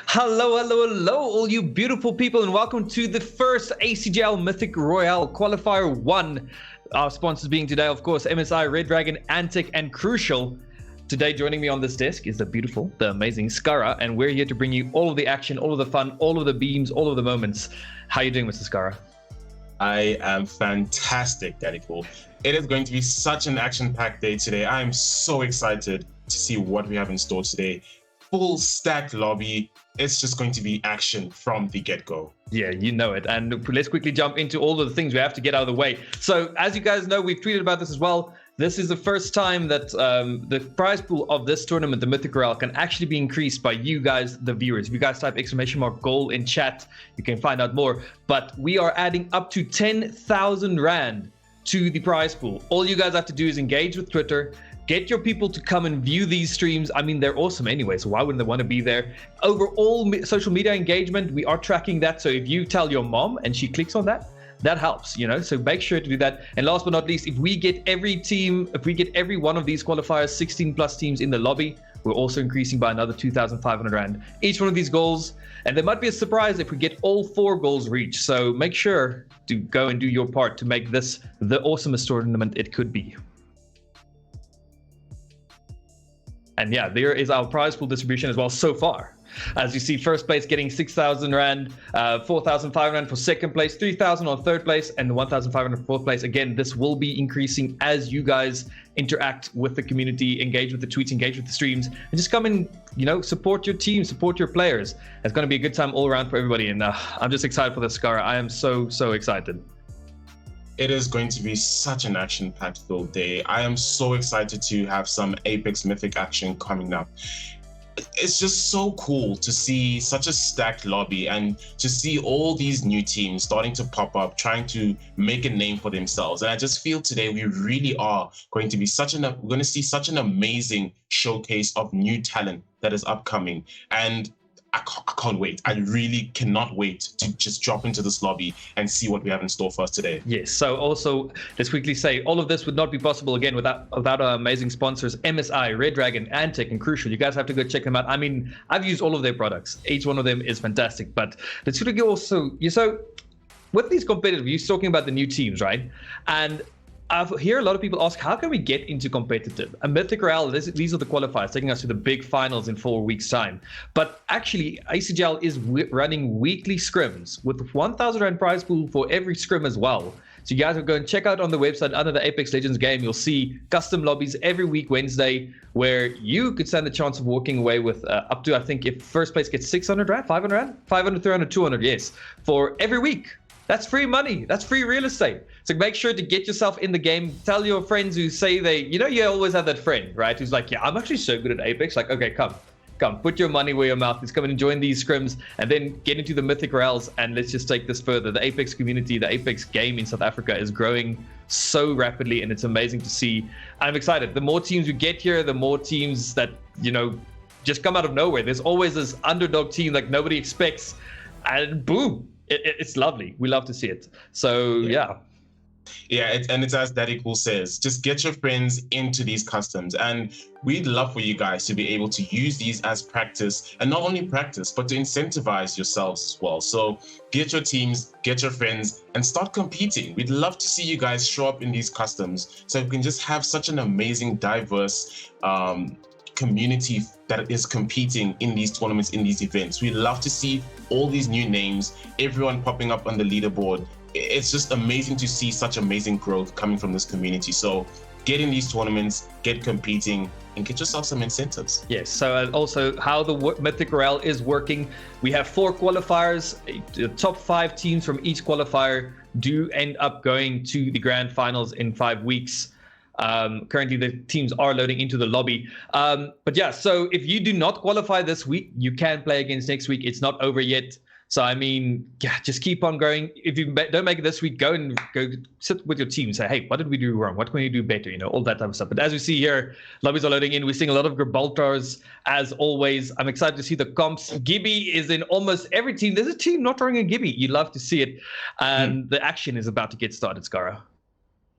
Hello, hello, hello, all you beautiful people, and welcome to the first ACGL Mythic Royale Qualifier 1. Our sponsors being today, of course, MSI, Red Dragon, Antic, and Crucial. Today, joining me on this desk is the beautiful, the amazing Skara, and we're here to bring you all of the action, all of the fun, all of the beams, all of the moments. How are you doing, Mr. Skara? I am fantastic, Daddy Cool. It is going to be such an action-packed day today. I am so excited to see what we have in store today. Full stacked lobby. It's just going to be action from the get-go. Yeah, you know it. And let's quickly jump into all of the things we have to get out of the way. So as you guys know, we've tweeted about this as well. This is the first time that the prize pool of this tournament, the Mythic Royale, can actually be increased by you guys, the viewers. If you guys type !goal in chat, you can find out more. But we are adding up to 10,000 Rand to the prize pool. All you guys have to do is engage with Twitter. Get your people to come and view these streams. I mean, they're awesome anyway, so why wouldn't they want to be there? Overall social media engagement, we are tracking that. So if you tell your mom and she clicks on that, that helps, you know, so make sure to do that. And last but not least, if we get every one of these qualifiers, 16 plus teams in the lobby, we're also increasing by another 2,500 Rand each one of these goals. And there might be a surprise if we get all 4 goals reached. So make sure to go and do your part to make this the awesomest tournament it could be. And yeah, there is our prize pool distribution as well so far. As you see, first place getting 6,000 Rand, 4,500 Rand for second place, 3,000 on third place, and 1,500 for fourth place. Again, this will be increasing as you guys interact with the community, engage with the tweets, engage with the streams, and just come and, you know, support your team, support your players. It's going to be a good time all around for everybody. And I'm just excited for this, Skara. I am so excited. It is going to be such an action-packed filled day. I am so excited to have some Apex Mythic action coming up. It's just so cool to see such a stacked lobby and to see all these new teams starting to pop up, trying to make a name for themselves. And I just feel today we really are going to be we're going to see such an amazing showcase of new talent that is upcoming. And I can't wait. I really cannot wait to just drop into this lobby and see what we have in store for us today. Yes, so also, let's quickly say, all of this would not be possible, again, without our amazing sponsors, MSI, Red Dragon, Antic, and Crucial. You guys have to go check them out. I mean, I've used all of their products. Each one of them is fantastic. But let's quickly also, so with these competitive, you're talking about the new teams, right? And I hear a lot of people ask, how can we get into competitive? A Mythic Royale, these are the qualifiers taking us to the big finals in 4 weeks' time. But actually, ACGL is running weekly scrims with 1,000 Rand prize pool for every scrim as well. So you guys will go and check out on the website under the Apex Legends game. You'll see custom lobbies every week Wednesday where you could stand the chance of walking away with up to, I think, if first place gets 600 Rand, 500 Rand, 500, 300, 200, yes, for every week. That's free money. That's free real estate. So make sure to get yourself in the game. Tell your friends who say you always have that friend, right? Who's like, yeah, I'm actually so good at Apex. Like, okay, come, put your money where your mouth is. Come and join these scrims and then get into the Mythic Royales. And let's just take this further. The Apex community, the Apex game in South Africa is growing so rapidly, and it's amazing to see. I'm excited. The more teams we get here, the more teams that, you know, just come out of nowhere. There's always this underdog team like nobody expects, and boom. It's lovely. We love to see it. So yeah. And it's as Daddy Cool says, just get your friends into these customs, and we'd love for you guys to be able to use these as practice, and not only practice, but to incentivize yourselves as well. So get your teams, get your friends, and start competing. We'd love to see you guys show up in these customs so we can just have such an amazing, diverse community that is competing in these tournaments, in these events. We love to see all these new names, everyone popping up on the leaderboard. It's just amazing to see such amazing growth coming from this community. So get in these tournaments, get competing, and get yourself some incentives. Yes, so also how the Mythic Royale is working. We have 4 qualifiers. The top 5 teams from each qualifier do end up going to the grand finals in 5 weeks. Currently the teams are loading into the lobby, but yeah, so if you do not qualify this week, you can play against next week. It's not over yet. So I mean, yeah, just keep on going. If you don't make it this week, go sit with your team, say, hey, what did we do wrong, what can we do better, you know, all that type of stuff. But as we see here, lobbies are loading in. We're seeing a lot of Gibraltars as always. I'm excited to see the comps. Gibby is in almost every team. There's a team not running a Gibby. You love to see it, and the action is about to get started, Skara.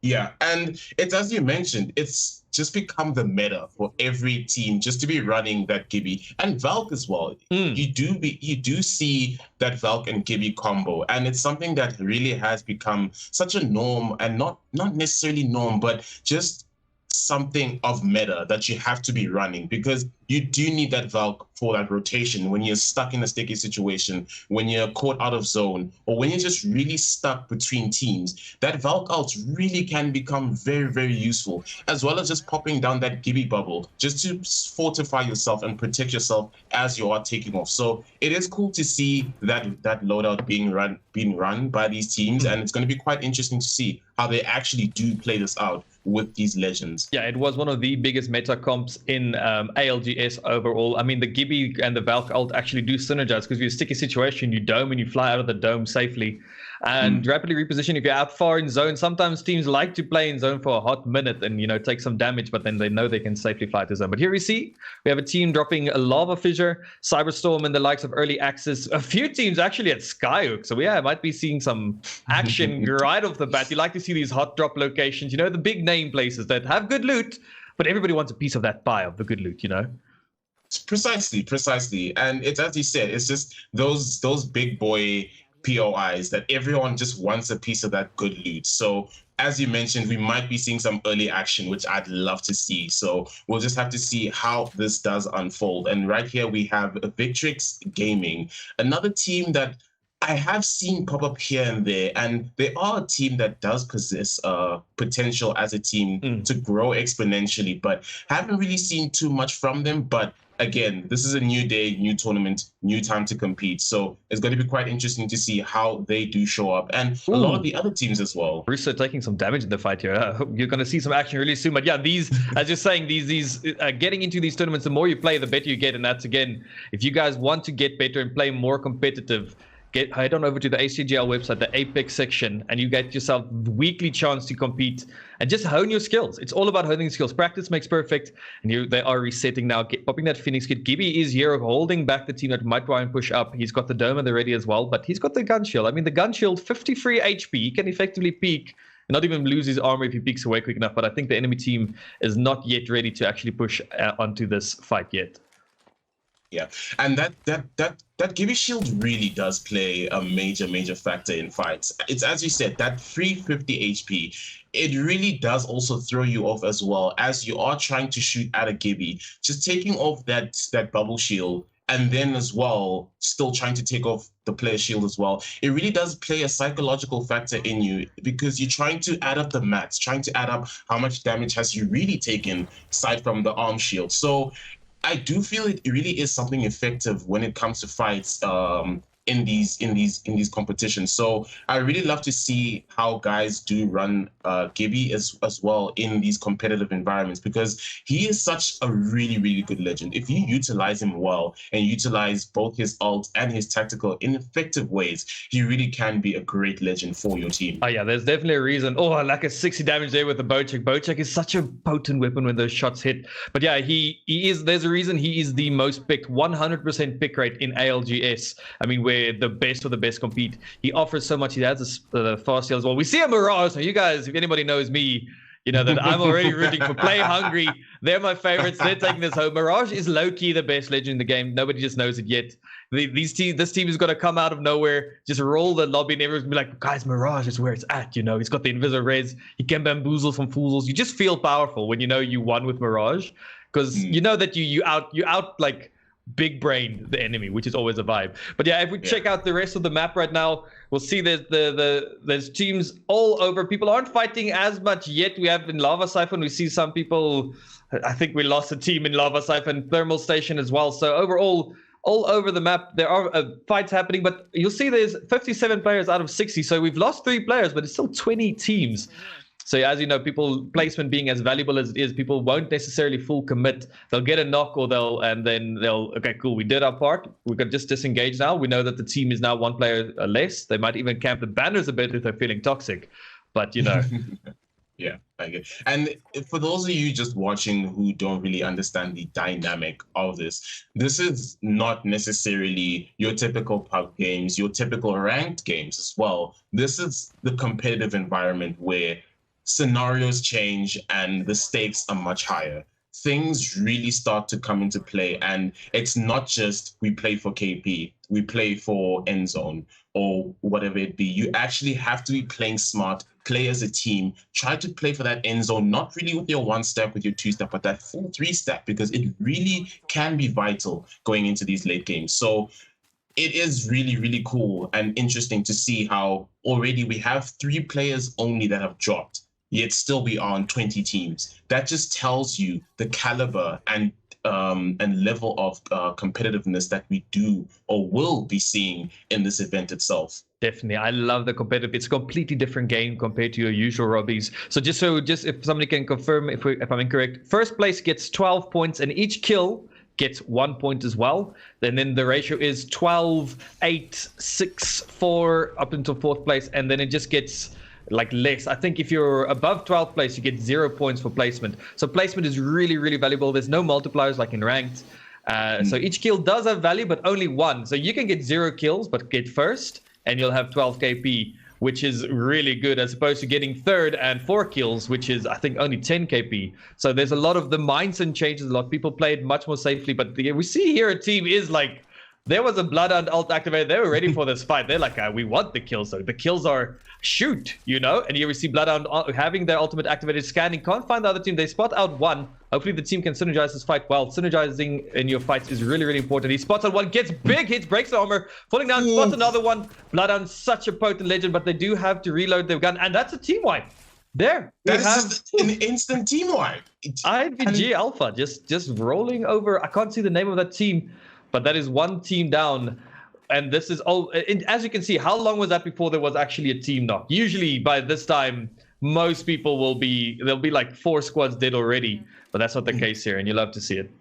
Yeah, and it's as you mentioned, it's just become the meta for every team just to be running that Gibby and Valk as well. You do see that Valk and Gibby combo, and it's something that really has become such a norm, and not necessarily norm, but just something of meta that you have to be running, because you do need that Valk for that rotation when you're stuck in a sticky situation, when you're caught out of zone, or when you're just really stuck between teams. That Valk ult really can become very, very useful, as well as just popping down that Gibby bubble just to fortify yourself and protect yourself as you are taking off. So it is cool to see that loadout being run by these teams, and it's going to be quite interesting to see how they actually do play this out with these legends. Yeah, it was one of the biggest meta comps in ALGS overall. I mean, the Gibby and the Valk ult actually do synergize, because if you're a sticky situation, you dome and you fly out of the dome safely. And rapidly reposition if you're out far in zone. Sometimes teams like to play in zone for a hot minute and, take some damage, but then they know they can safely fly to zone. But here we see we have a team dropping a Lava Fissure, Cyberstorm, and the likes of early access. A few teams actually at Skyhook. So yeah, might be seeing some action right off the bat. You like to see these hot drop locations, the big name places that have good loot, but everybody wants a piece of that pie of the good loot, Precisely. And it's, as you said, it's just those big boy POIs that everyone just wants a piece of that good loot. So as you mentioned, we might be seeing some early action, which I'd love to see. So we'll just have to see how this does unfold. And right here we have Victrix Gaming, another team that I have seen pop up here and there, and they are a team that does possess potential as a team to grow exponentially, but haven't really seen too much from them. But again, this is a new day, new tournament, new time to compete. So it's going to be quite interesting to see how they do show up, and a lot of the other teams as well. Russo taking some damage in the fight here. You're going to see some action really soon. But yeah, these, as you're saying, these getting into these tournaments, the more you play, the better you get. And that's, again, if you guys want to get better and play more competitive, head on over to the ACGL website, the Apex section, and you get yourself weekly chance to compete and just hone your skills. It's all about honing skills. Practice makes perfect, and they are resetting now, popping that Phoenix kit. Gibby is here holding back the team that might try and push up. He's got the dome and the ready as well, but he's got the gun shield. I mean, the gun shield, 53 HP. He can effectively peek and not even lose his armor if he peeks away quick enough, but I think the enemy team is not yet ready to actually push onto this fight yet. Yeah, and that Gibby shield really does play a major factor in fights. It's, as you said, that 350 HP. It really does also throw you off as well, as you are trying to shoot at a Gibby. Just taking off that bubble shield, and then as well still trying to take off the player shield as well. It really does play a psychological factor in you, because you're trying to add up the mats, trying to add up how much damage has you really taken aside from the arm shield. So I do feel it really is something effective when it comes to fights in these competitions. So I really love to see how guys do run Gibby as well in these competitive environments, because he is such a really good legend. If you utilize him well and utilize both his ult and his tactical in effective ways, he really can be a great legend for your team. Oh yeah, there's definitely a reason. Oh, I like a 60 damage there with the Bocek. Bocek is such a potent weapon when those shots hit. But yeah, he is. There's a reason he is the most picked, 100% pick rate in ALGS. I mean, where the best of the best compete. He offers so much. He has the fast heal as well. We see a Mirage. So you guys, if anybody knows me, you know that I'm already rooting for Play Hungry. They're my favorites. They're taking this home. Mirage is low-key the best legend in the game. Nobody just knows it yet. This team is going to come out of nowhere, just roll the lobby, and everyone's going to be like, guys, Mirage is where it's at. He's got the Invisor Res. He can bamboozle from foozles. You just feel powerful when you know you won with Mirage, because you know that you out like big brain the enemy, which is always a vibe. But yeah, if we check out the rest of the map right now, we'll see there's teams all over. People aren't fighting as much yet. We have in Lava Siphon, we see some people. I think we lost a team in Lava Siphon, Thermal Station as well. So overall, all over the map, there are fights happening, but you'll see there's 57 players out of 60. So we've lost 3 players, but it's still 20 teams. So as you know, placement being as valuable as it is, people won't necessarily full commit. They'll get a knock, or they'll okay, cool, we did our part. We can just disengage now. We know that the team is now 1 player less. They might even camp the banners a bit if they're feeling toxic, but Yeah, I get. And for those of you just watching who don't really understand the dynamic of this is not necessarily your typical pub games, your typical ranked games as well. This is the competitive environment where scenarios change and the stakes are much higher. Things really start to come into play, and it's not just we play for KP, we play for end zone or whatever it be. You actually have to be playing smart, play as a team, try to play for that end zone, not really with your one step, with your two step, but that full three step, because it really can be vital going into these late games. So it is really, really cool and interesting to see how already we have 3 players only that have dropped, yet still we are on 20 teams. That just tells you the caliber and level of competitiveness that we do or will be seeing in this event itself. Definitely. I love the competitive. It's a completely different game compared to your usual Robbies. So just if somebody can confirm if I'm incorrect, first place gets 12 points and each kill gets 1 point as well. Then the ratio is 12, 8, 6, 4 up until fourth place, and then it just gets like less. I think if you're above 12th place, you get 0 points for placement. So placement is really, really valuable. There's no multipliers like in ranked. So each kill does have value, but only 1. So you can get 0 kills, but get first, and you'll have 12 KP, which is really good, as opposed to getting third and 4 kills, which is, I think, only 10 KP. So there's a lot of the mindset changes. A lot of people played much more safely, but we see here a team is like, there was a Bloodhound ult activated. They were ready for this fight. They're like, we want the kills. So the kills are shoot, you know? And here we see Bloodhound having their ultimate activated, scanning. Can't find the other team. They spot out one. Hopefully the team can synergize this fight well. Synergizing in your fights is really, really important. He spots on one, gets big hits, breaks the armor, falling down, spots another one. Bloodhound, such a potent legend, but they do have to reload their gun. And that's a team wipe. There. That is an instant team wipe. INVG Alpha just rolling over. I can't see the name of that team, but that is one team down. And this is all, as you can see, how long was that before there was actually a team knock? Usually by this time, most people there'll be like 4 squads dead already, but that's not the case here, and you love to see it.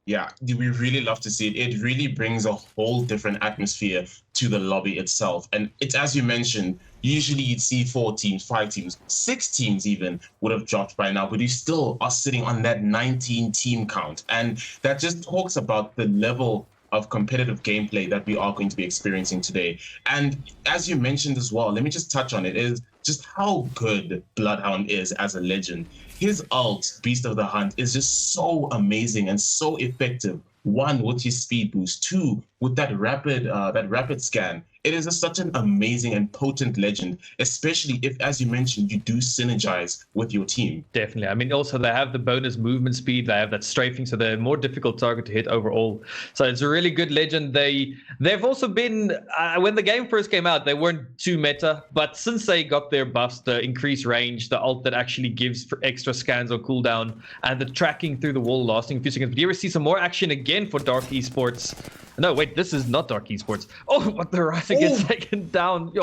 Yeah, we really love to see it. It really brings a whole different atmosphere to the lobby itself. And it's, as you mentioned, usually you'd see 4 teams, 5 teams, 6 teams even would have dropped by now, but you still are sitting on that 19 team count. And that just talks about the level of competitive gameplay that we are going to be experiencing today. And as you mentioned as well, let me just touch on it, is just how good Bloodhound is as a legend. His ult, Beast of the Hunt, is just so amazing and so effective. 1, with his speed boost. 2, with that rapid scan. It is such an amazing and potent legend, especially if, as you mentioned, you do synergize with your team. Definitely. I mean, also they have the bonus movement speed. They have that strafing, so they're a more difficult target to hit overall. So it's a really good legend. They've also been, when the game first came out, they weren't too meta, but since they got their buffs, the increased range, the ult that actually gives for extra scans or cooldown, and the tracking through the wall lasting a few seconds. But you ever see some more action again for Dark Esports? No, wait, this is not Dark Esports. Oh, what the Rifle gets taken down. Yo,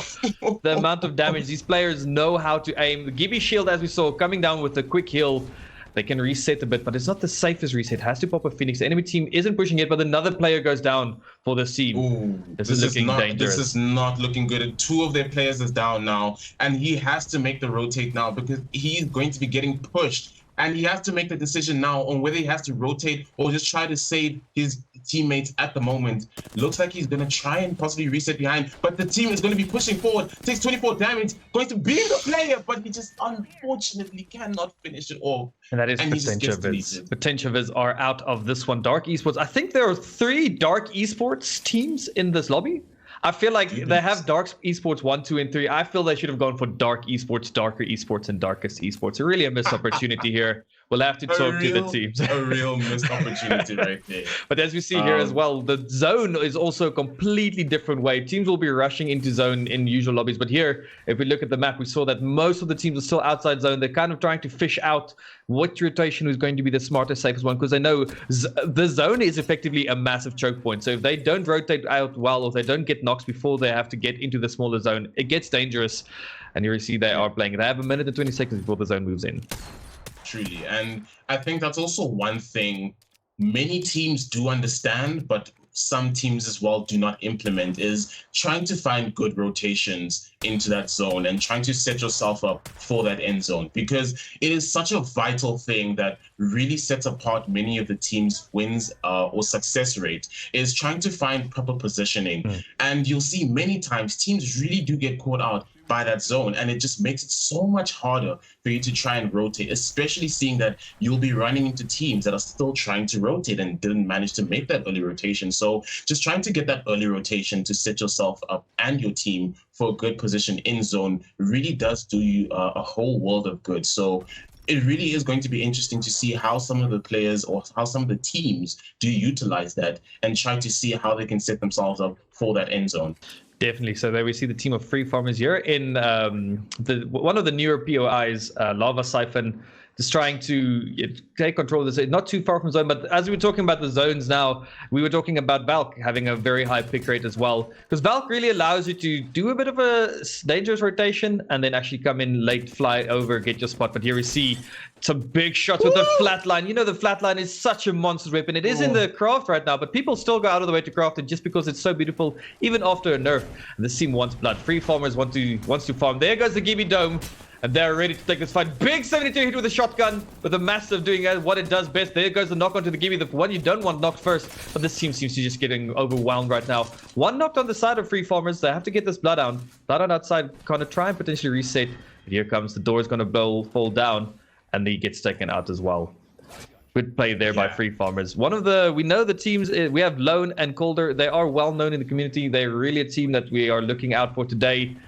the amount of damage. These players know how to aim. The Gibby shield, as we saw, coming down with a quick heal. They can reset a bit, but it's not the safest reset. Has to pop a Phoenix. The enemy team isn't pushing it, but another player goes down for the team. Ooh, this is looking dangerous. This is not looking good. 2 of their players is down now, and he has to make the rotate now because he's going to be getting pushed. And he has to make the decision now on whether he has to rotate or just try to save his teammates at the moment. Looks like he's going to try and possibly reset behind, but the team is going to be pushing forward. Takes 24 damage, going to be the player, but he just unfortunately cannot finish it off. And that is Potential Viz. Potential Viz are out of this one. Dark Esports. I think there are 3 Dark Esports teams in this lobby. I feel like they have Dark Esports 1, 2, and 3. I feel they should have gone for Dark Esports, Darker Esports, and Darkest Esports. Really a missed opportunity here. We'll have to talk to the teams. A real missed opportunity right there. But as we see here as well, the zone is also a completely different way. Teams will be rushing into zone in usual lobbies. But here, if we look at the map, we saw that most of the teams are still outside zone. They're kind of trying to fish out what rotation is going to be the smartest, safest one, because they know the zone is effectively a massive choke point. So if they don't rotate out well, or they don't get knocks before they have to get into the smaller zone, it gets dangerous. And here you see they are playing. They have 1 minute and 20 seconds before the zone moves in. Truly. And I think that's also one thing many teams do understand, but some teams as well do not implement, is trying to find good rotations into that zone and trying to set yourself up for that end zone, because it is such a vital thing that really sets apart many of the team's wins or success rate, is trying to find proper positioning. And you'll see many times teams really do get caught out by that zone, and it just makes it so much harder for you to try and rotate, especially seeing that you'll be running into teams that are still trying to rotate and didn't manage to make that early rotation. So just trying to get that early rotation to set yourself up and your team for a good position in zone really does do you a whole world of good. So it really is going to be interesting to see how some of the players or how some of the teams do utilize that and try to see how they can set themselves up for that end zone. Definitely. So there we see the team of Free Farmers here in one of the newer POIs, Lava Siphon, just trying to take control of this. Not too far from zone, but as we were talking about the zones now, we were talking about Valk having a very high pick rate as well. Because Valk really allows you to do a bit of a dangerous rotation and then actually come in late, fly over, get your spot. But here we see some big shots with the flatline. You know, the flatline is such a monster's weapon. It is in the craft right now, but people still go out of the way to craft it just because it's so beautiful, even after a nerf. And this team wants blood. Free Farmers wants to farm. There goes the Gibby Dome. And they're ready to take this fight. Big 72 hit with a shotgun, with a massive doing what it does best. There goes the knock onto the Gibby, the one you don't want knocked first. But this team seems to just getting overwhelmed right now. One knocked on the side of Free Farmers. They have to get this Bloodhound. Bloodhound outside, kind of try and potentially reset. But here comes the door is going to fall down, and he gets taken out as well. Good play there by Free Farmers. We know the teams, we have Lone and Calder. They are well known in the community. They're really a team that we are looking out for today.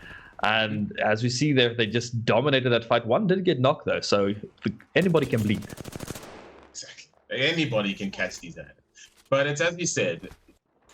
And as we see there, they just dominated that fight. One did get knocked though, so anybody can bleed. Exactly. Anybody can catch these at. But it's as you said,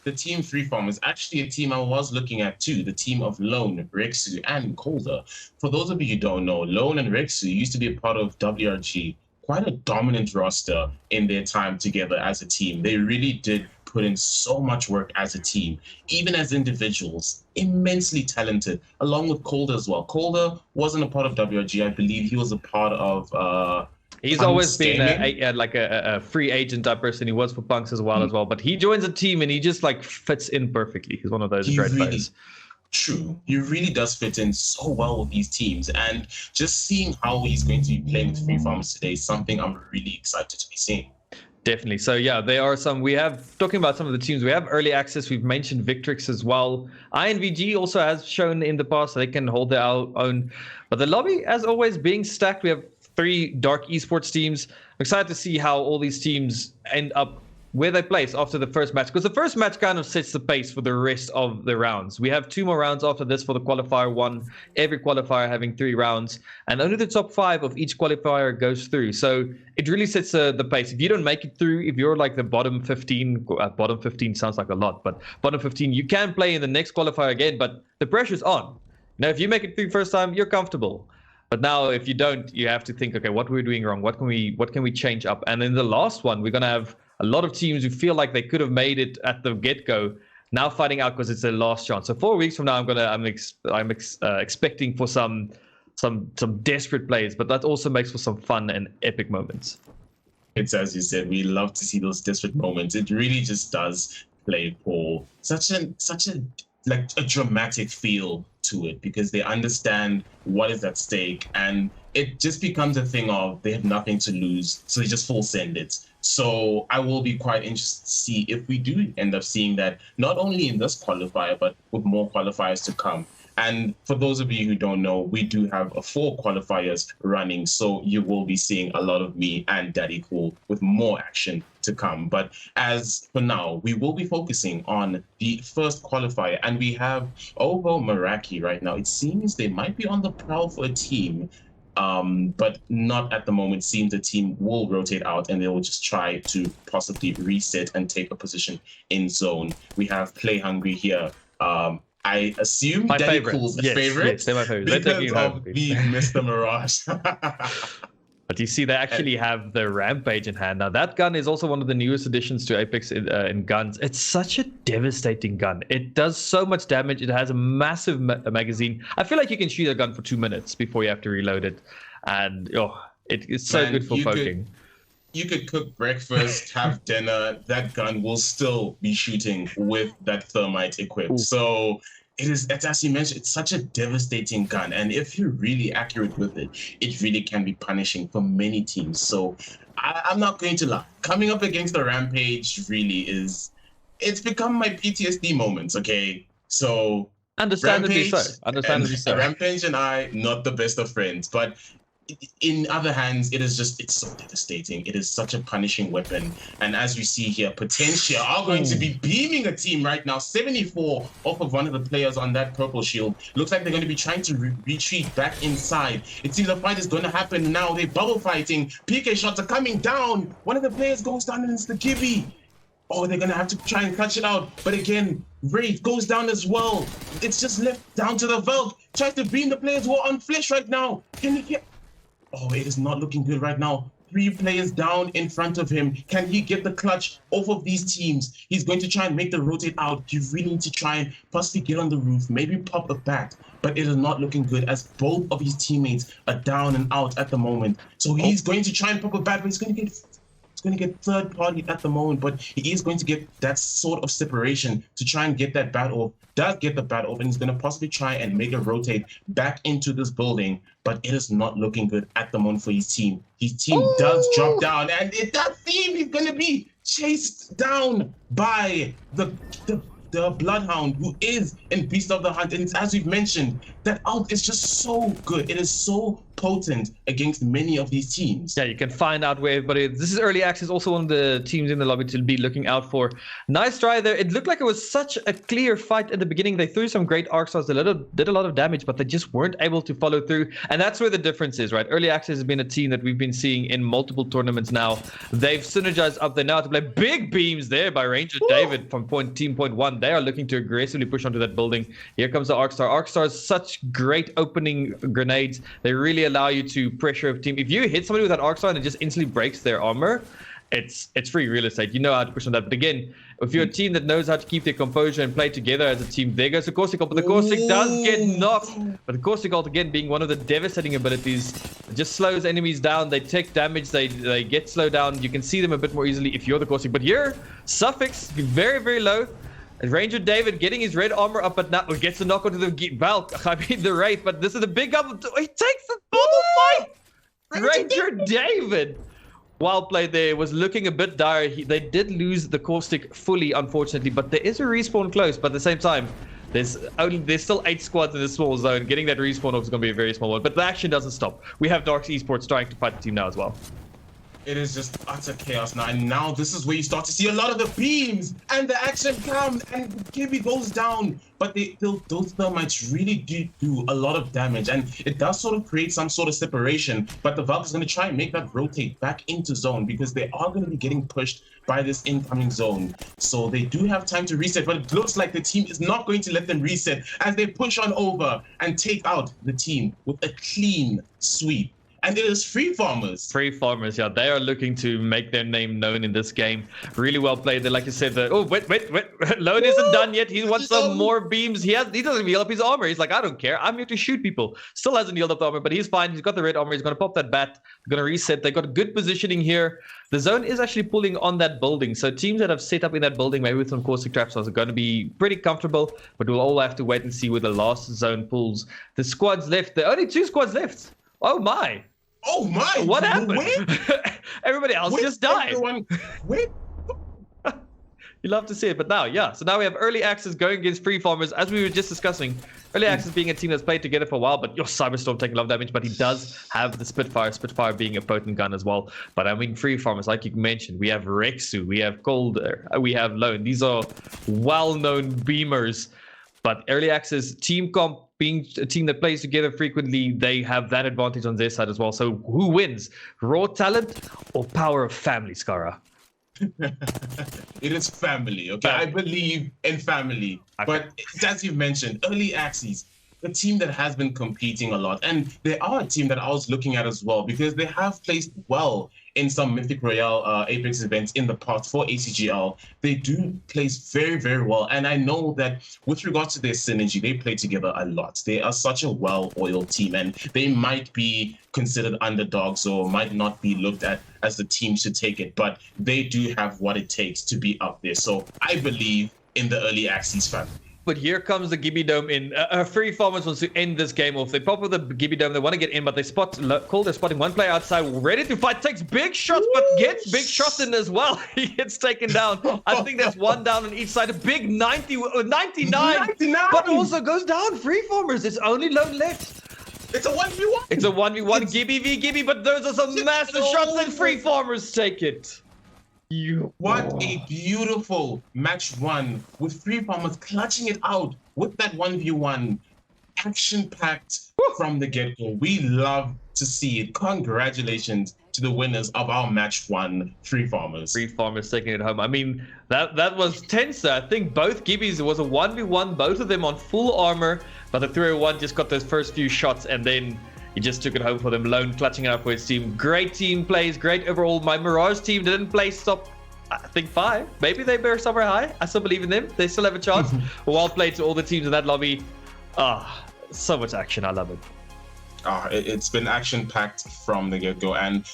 the team Free Farm is actually a team I was looking at too. The team of Lone, Rexu, and Calder. For those of you who don't know, Lone and Rexu used to be a part of WRG. Quite a dominant roster in their time together as a team. They really did put in so much work as a team, even as individuals, immensely talented, along with Calder as well. Calder wasn't a part of WRG. I believe he was a part of he's always been a free agent type person. He was for Punks as well, but he joins a team and he just like fits in perfectly. He's one of those great players. True. He really does fit in so well with these teams. And just seeing how he's going to be playing with Free Farmers today is something I'm really excited to be seeing. Definitely. So yeah, there are some, talking about some of the teams, we have early access. We've mentioned Victrix as well. INVG also has shown in the past they can hold their own. But the lobby, as always, being stacked. We have 3 dark esports teams. I'm excited to see how all these teams end up where they place after the first match, because the first match kind of sets the pace for the rest of the rounds. We have 2 more rounds after this for the qualifier 1, every qualifier having 3 rounds, and only the top 5 of each qualifier goes through. So it really sets the pace. If you don't make it through, if you're like the bottom 15, bottom 15 sounds like a lot, but bottom 15, you can play in the next qualifier again, but the pressure's on. Now, if you make it through first time, you're comfortable. But now, if you don't, you have to think, okay, what we're doing wrong? What can we change up? And in the last one, we're gonna have a lot of teams who feel like they could have made it at the get-go, now fighting out because it's their last chance. So 4 weeks from now, I'm expecting for some desperate plays, but that also makes for some fun and epic moments. It's as you said, we love to see those desperate moments. It really just does play for such a like a dramatic feel to it, because they understand what is at stake, and it just becomes a thing of they have nothing to lose, so they just full send it. So I will be quite interested to see if we do end up seeing that, not only in this qualifier, but with more qualifiers to come. And for those of you who don't know, we do have 4 qualifiers running, so you will be seeing a lot of me and Daddy Cool with more action to come. But as for now, we will be focusing on the first qualifier, and we have Ovo Meraki right now. It seems they might be on the prowl for a team, but not at the moment. Seems the team will rotate out and they will just try to possibly reset and take a position in zone. We have Play Hungry here. I assume my Daddy favorite. Cool's favorite. Yes, they're my favorite. Because of the Mr. Mirage. But you see, they actually have the Rampage in hand. Now, that gun is also one of the newest additions to Apex in guns. It's such a devastating gun. It does so much damage. It has a massive magazine. I feel like you can shoot a gun for 2 minutes before you have to reload it. And it's so good for poking. You could cook breakfast, have dinner. That gun will still be shooting with that thermite equipped. Ooh. So it's as you mentioned, it's such a devastating gun. And if you're really accurate with it, it really can be punishing for many teams. So I'm not going to lie. Coming up against the Rampage really it's become my PTSD moments, okay? So Understandably so. Understandably so. Rampage and I, not the best of friends, but in other hands, it's so devastating. It is such a punishing weapon. And as you see here, Potentia are going to be beaming a team right now. 74 off of one of the players on that purple shield. Looks like they're going to be trying to retreat back inside. It seems the fight is going to happen now. They're bubble fighting. PK shots are coming down. One of the players goes down and it's the Gibby. Oh, they're going to have to try and clutch it out. But again, Wraith goes down as well. It's just left down to the Velk. Tries to beam the players who are on flesh right now. Can he get... Oh, it is not looking good right now. 3 players down in front of him. Can he get the clutch off of these teams? He's going to try and make the rotate out. You really need to try and possibly get on the roof, maybe pop the bat. But it is not looking good as both of his teammates are down and out at the moment. So he's going to try and pop a bat, but he's going to get third party at the moment, but he is going to get that sort of separation to try and get that bat off. Does get the bat off, and he's going to possibly try and make a rotate back into this building, but it is not looking good at the moment for his team. His team does drop down, and it does seem he's going to be chased down by the Bloodhound, who is in Beast of the Hunt. And as we've mentioned, that ult is just so good. It is so potent against many of these teams. Yeah, you can find out where everybody is. This is early access, also one of the teams in the lobby to be looking out for. Nice try there. It looked like it was such a clear fight at the beginning. They threw some great arc stars, did a lot of damage, but they just weren't able to follow through. And that's where the difference is, right? Early access has been a team that we've been seeing in multiple tournaments now. They've synergized up there now to play big beams there by Ranger David from team point 1. They are looking to aggressively push onto that building. Here comes the arc star. Arc stars, such great opening grenades. They really allow you to pressure a team. If you hit somebody with that arc star and it just instantly breaks their armor, it's free real estate. You know how to push on that. But again, if you're a team that knows how to keep their composure and play together as a team, there goes the Caustic ult. But the Caustic does get knocked. But the Caustic ult, again, being one of the devastating abilities, just slows enemies down. They take damage. They get slowed down. You can see them a bit more easily if you're the Caustic. But here, Suffix, very, very low. And Ranger David getting his red armor up, but now gets the knock onto the Valk. I mean, the Wraith, but this is the big up. He takes the bubble fight. Ranger David. Well played there. Was looking a bit dire. They did lose the Caustic fully, unfortunately, but there is a respawn close. But at the same time, there's still 8 squads in this small zone. Getting that respawn off is going to be a very small one. But the action doesn't stop. We have Darks Esports trying to fight the team now as well. It is just utter chaos now, and now this is where you start to see a lot of the beams, and the action comes, and Gibby goes down. But those thermites really do a lot of damage, and it does sort of create some sort of separation. But the Valk is going to try and make that rotate back into zone, because they are going to be getting pushed by this incoming zone. So they do have time to reset, but it looks like the team is not going to let them reset as they push on over and take out the team with a clean sweep. And it is Free Farmers. Free Farmers, yeah. They are looking to make their name known in this game. Really well played. They, like you said, oh, wait. Lone isn't done yet. He wants some more beams. He doesn't heal up his armor. He's like, I don't care. I'm here to shoot people. Still hasn't healed up the armor, but he's fine. He's got the red armor. He's going to pop that bat. They're going to reset. They got good positioning here. The zone is actually pulling on that building. So teams that have set up in that building, maybe with some caustic traps, are going to be pretty comfortable, but we'll all have to wait and see where the last zone pulls. The squads left. There are only 2 squads left. Oh, my. Oh my! What happened? Everybody else just died. Wait. You love to see it, but now, yeah. So now we have early access going against Free Farmers, as we were just discussing. Early access being a team that's played together for a while, but your Cyberstorm taking a lot of damage, but he does have the Spitfire. Spitfire being a potent gun as well. But I mean, Free Farmers, like you mentioned, we have Rexu, we have Calder, we have Lone. These are well-known beamers. But early access team comp, being a team that plays together frequently, they have that advantage on their side as well. So who wins? Raw talent or power of family, Skara? It is family, okay? I believe in family. Okay. But as you mentioned, early access, a team that has been competing a lot. And they are a team that I was looking at as well, because they have placed well in some Mythic Royale Apex events in the past for ACGL. They do place very, very well. And I know that with regards to their synergy, they play together a lot. They are such a well-oiled team, and they might be considered underdogs or might not be looked at as the team to take it, but they do have what it takes to be up there. So I believe in the early access family. But here comes the Gibby Dome in. Free Farmers wants to end this game off. They pop with the Gibby Dome. They want to get in, but they call. They're spotting one player outside, ready to fight. Takes big shots, but gets big shots in as well. He gets taken down. I think that's one down on each side. A big 99. 99. But also goes down. Free Farmers. It's only lone left. It's a 1v1. It's a 1v1. Gibby v Gibby, but those are some massive shots, and Free Farmers take it. What a beautiful match one with Free Farmers clutching it out with that 1v1, action-packed from the get-go. We love to see it. Congratulations to the winners of our match one, Free Farmers. Free Farmers taking it home. I mean, that was tense. I think both Gibbies, it was a 1v1, both of them on full armor, but the 301 just got those first few shots, and then he just took it home for them. Lone clutching it up for his team. Great team plays, great overall. My Mirage team didn't place top, I think 5. Maybe they were somewhere high. I still believe in them. They still have a chance. Well played to all the teams in that lobby. So much action. I love it. It's been action-packed from the get-go, and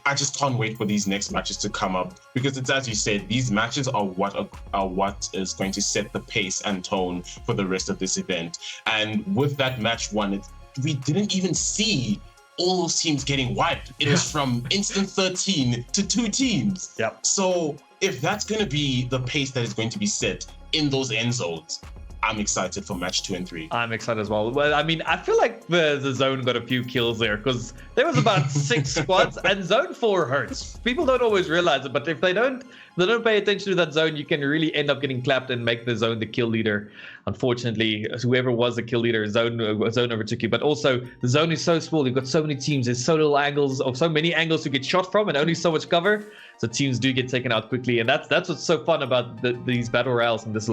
I just can't wait for these next matches to come up, because it's, as you said, these matches are what is going to set the pace and tone for the rest of this event. And with that match one, we didn't even see all those teams getting wiped. It was from instant 13 to 2 teams. Yep. So if that's going to be the pace that is going to be set in those end zones, I'm excited for match 2 and 3. I'm excited as well. Well, I mean, I feel like the zone got a few kills there, because there was about 6 squads, and zone 4 hurts. People don't always realize it, but if they don't pay attention to that zone, you can really end up getting clapped and make the zone the kill leader. Unfortunately, whoever was the kill leader, zone overtook you. But also, the zone is so small. You've got so many teams. There's so little angles, or so many angles to get shot from, and only so much cover. So teams do get taken out quickly, and that's what's so fun about these battle royales and that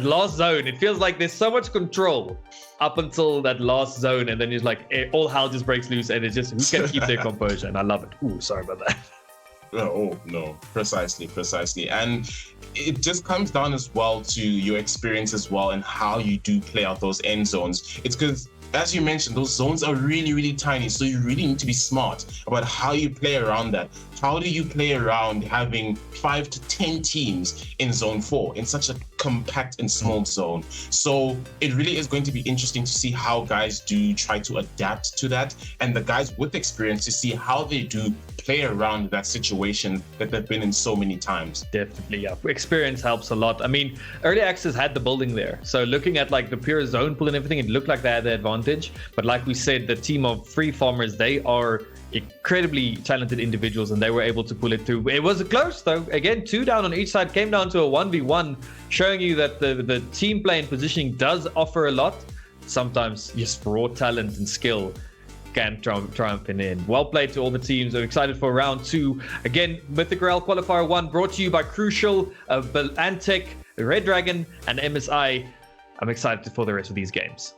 last zone. It feels like there's so much control up until that last zone, and then it's like all hell just breaks loose, and it's just who can keep their composure. And I love it. Ooh, sorry about that. Oh no, precisely. And it just comes down as well to your experience as well, and how you do play out those end zones. It's because, as you mentioned, those zones are really, really tiny, so you really need to be smart about how you play around that. How do you play around having 5 to 10 teams in zone 4 in such a compact and small zone? So it really is going to be interesting to see how guys do try to adapt to that, and the guys with experience to see how they do play around that situation that they've been in so many times. Definitely, yeah. Experience helps a lot. I mean, early access had the building there, so looking at like the pure zone pool and everything, it looked like they had the advantage. But like we said, the team of Free Farmers, they are incredibly talented individuals, and they were able to pull it through. It was close though. Again, 2 down on each side, came down to a 1v1, showing you that the team play and positioning does offer a lot. Sometimes just raw talent and skill can triumph in the end. Well played to all the teams. I'm excited for round 2. Again, Mythic Royale Qualifier 1 brought to you by Crucial, Antec, Red Dragon, and MSI. I'm excited for the rest of these games.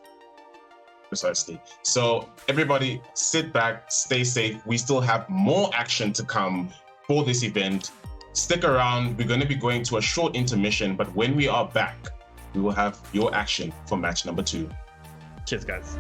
Precisely. So everybody sit back, stay safe. We still have more action to come for this event. Stick around. We're going to be going to a short intermission, but when we are back, we will have your action for match number 2. Cheers, guys.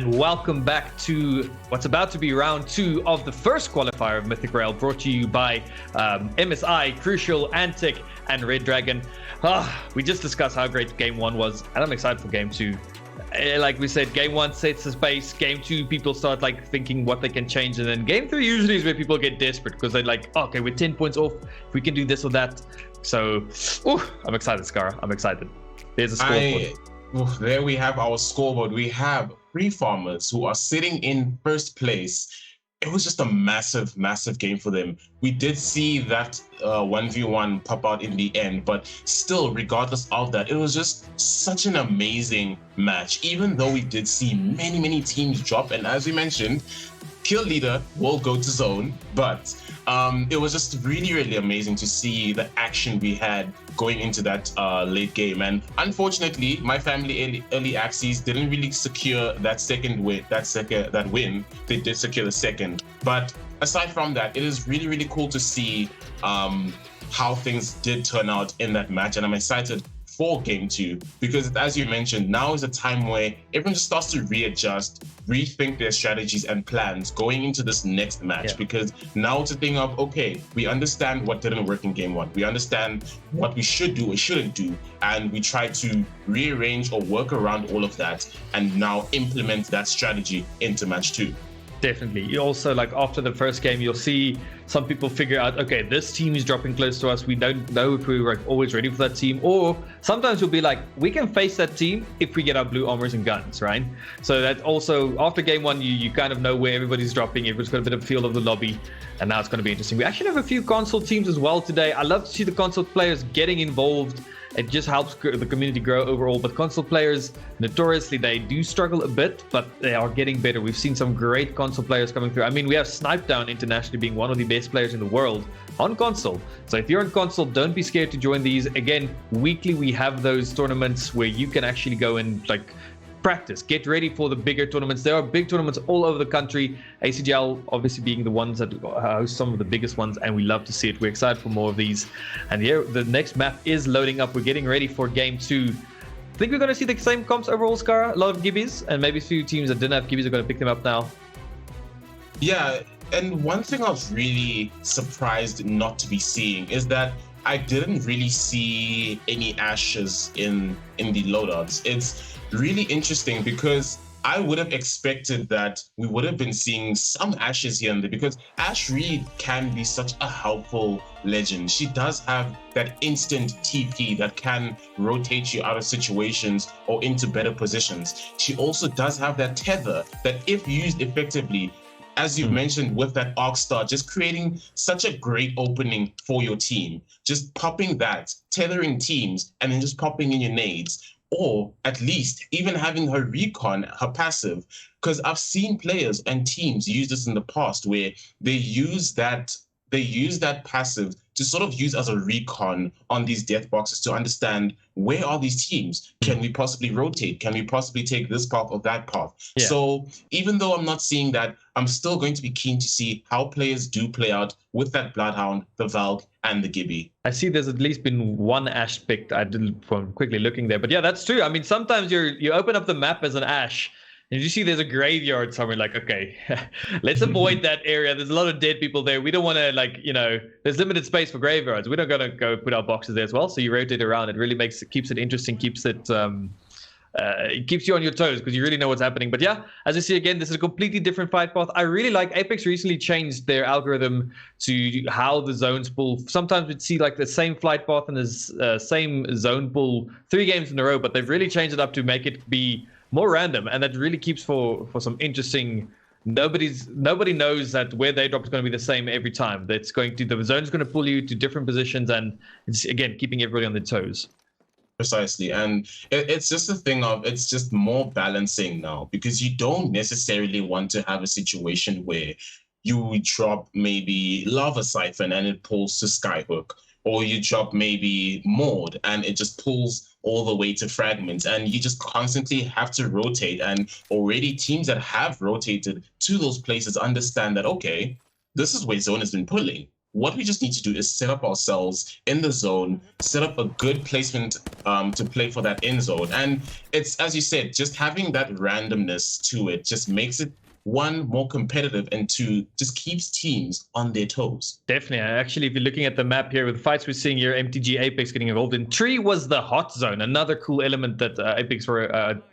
and welcome back to what's about to be round 2 of the first qualifier of Mythic Rail, brought to you by MSI, Crucial, Antic, and Red Dragon. We just discussed how great Game 1 was, and I'm excited for Game 2. Like we said, Game 1 sets the pace. Game 2, people start like thinking what they can change, and then Game 3 usually is where people get desperate because they're like, oh, okay, we're 10 points off. If we can do this or that. So, I'm excited, Skara. I'm excited. There's a scoreboard. There we have our scoreboard. We have 3 farmers who are sitting in first place. It was just a massive, massive game for them. We did see that 1v1 pop out in the end, but still, regardless of that, it was just such an amazing match. Even though we did see many, many teams drop, and as we mentioned, Kill Leader will go to zone, but it was just really, really amazing to see the action we had going into that late game. And unfortunately, my family early access didn't really secure that win. They did secure the second, but aside from that, it is really, really cool to see how things did turn out in that match, and I'm excited for Game 2 because, as you mentioned, now is a time where everyone just starts to readjust, rethink their strategies and plans going into this next match. Because now it's a thing of, okay, we understand what didn't work in Game 1, we understand what we should do or shouldn't do, and we try to rearrange or work around all of that and now implement that strategy into match 2. Definitely. You also, like, after the first game, you'll see some people figure out, okay, this team is dropping close to us. We don't know if we were always ready for that team. Or sometimes you'll be like, we can face that team if we get our blue armors and guns, right? So that also, after game 1, you kind of know where everybody's dropping. Everyone's got a bit of a feel of the lobby. And now it's going to be interesting. We actually have a few console teams as well today. I love to see the console players getting involved. It just helps the community grow overall. But console players, notoriously, they do struggle a bit, but they are getting better. We've seen some great console players coming through. I mean, we have Snipedown internationally being one of the best players in the world on console. So if you're on console, don't be scared to join these. Again, weekly we have those tournaments where you can actually go and like practice, get ready for the bigger tournaments. There are big tournaments all over the country. ACGL obviously being the ones that host some of the biggest ones, and we love to see it. We're excited for more of these. And here, the next map is loading up. We're getting ready for Game 2. I think we're going to see the same comps overall, Skara. A lot of gibbies, and maybe a few teams that didn't have gibbies are going to pick them up now. Yeah, and one thing I was really surprised not to be seeing is that I didn't really see any ashes in the loadouts. It's really interesting because I would have expected that we would have been seeing some ashes here and there, because Ash really can be such a helpful legend. She does have that instant TP that can rotate you out of situations or into better positions. She also does have that tether that, if used effectively, as you've mentioned with that Arc Star, just creating such a great opening for your team. Just popping that, tethering teams, and then just popping in your nades. Or at least even having her recon, her passive. Because I've seen players and teams use this in the past where they use that passive to sort of use as a recon on these death boxes to understand, where are these teams? Can we possibly rotate? Can we possibly take this path or that path? Yeah. So even though I'm not seeing that, I'm still going to be keen to see how players do play out with that Bloodhound, the Valk, and the Gibby. I see there's at least been one Ash picked. I didn't from quickly looking there, but yeah, that's true. I mean, sometimes you open up the map as an Ash, and you see there's a graveyard somewhere, like, okay, let's avoid that area. There's a lot of dead people there. We don't want to, like, there's limited space for graveyards. We're not going to go put our boxes there as well. So you rotate around. It really keeps it interesting, keeps it keeps you on your toes because you really know what's happening. But yeah, as you see again, this is a completely different fight path. I really like Apex recently changed their algorithm to how the zones pull. Sometimes we'd see like the same flight path and the same zone pull 3 games in a row, but they've really changed it up to make it be more random, and that really keeps for some interesting. Nobody knows that where they drop is going to be the same every time. The zone's going to pull you to different positions, and it's again keeping everybody on their toes. Precisely, and it's just a thing of, it's just more balancing now, because you don't necessarily want to have a situation where you drop maybe Lava Siphon and it pulls to Skyhook, or you drop maybe Maud and it just pulls all the way to Fragments, and you just constantly have to rotate. And already teams that have rotated to those places understand that, okay, this is where Zone has been pulling. what we just need to do is set up ourselves in the zone, set up a good placement to play for that end zone. And it's, as you said, just having that randomness to it just makes it, one, more competitive, and two, just keeps teams on their toes. Definitely. Actually, if you're looking at the map here with the fights we're seeing here, MTG Apex getting involved in. Tree was the hot zone, another cool element that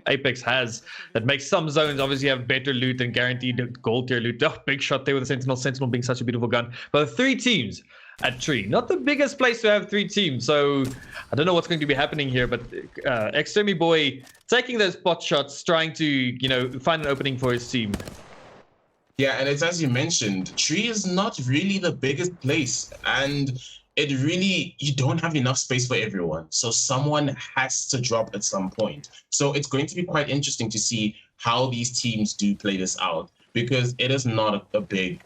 Apex has that makes some zones obviously have better loot and guaranteed gold tier loot. Oh, big shot there with the Sentinel. Sentinel being such a beautiful gun. But 3 teams at Tree, not the biggest place to have 3 teams. So I don't know what's going to be happening here, but Extremi Boy taking those pot shots, trying to, find an opening for his team. Yeah, and it's as you mentioned, Tree is not really the biggest place, and it really, you don't have enough space for everyone. So someone has to drop at some point. So it's going to be quite interesting to see how these teams do play this out, because it is not a big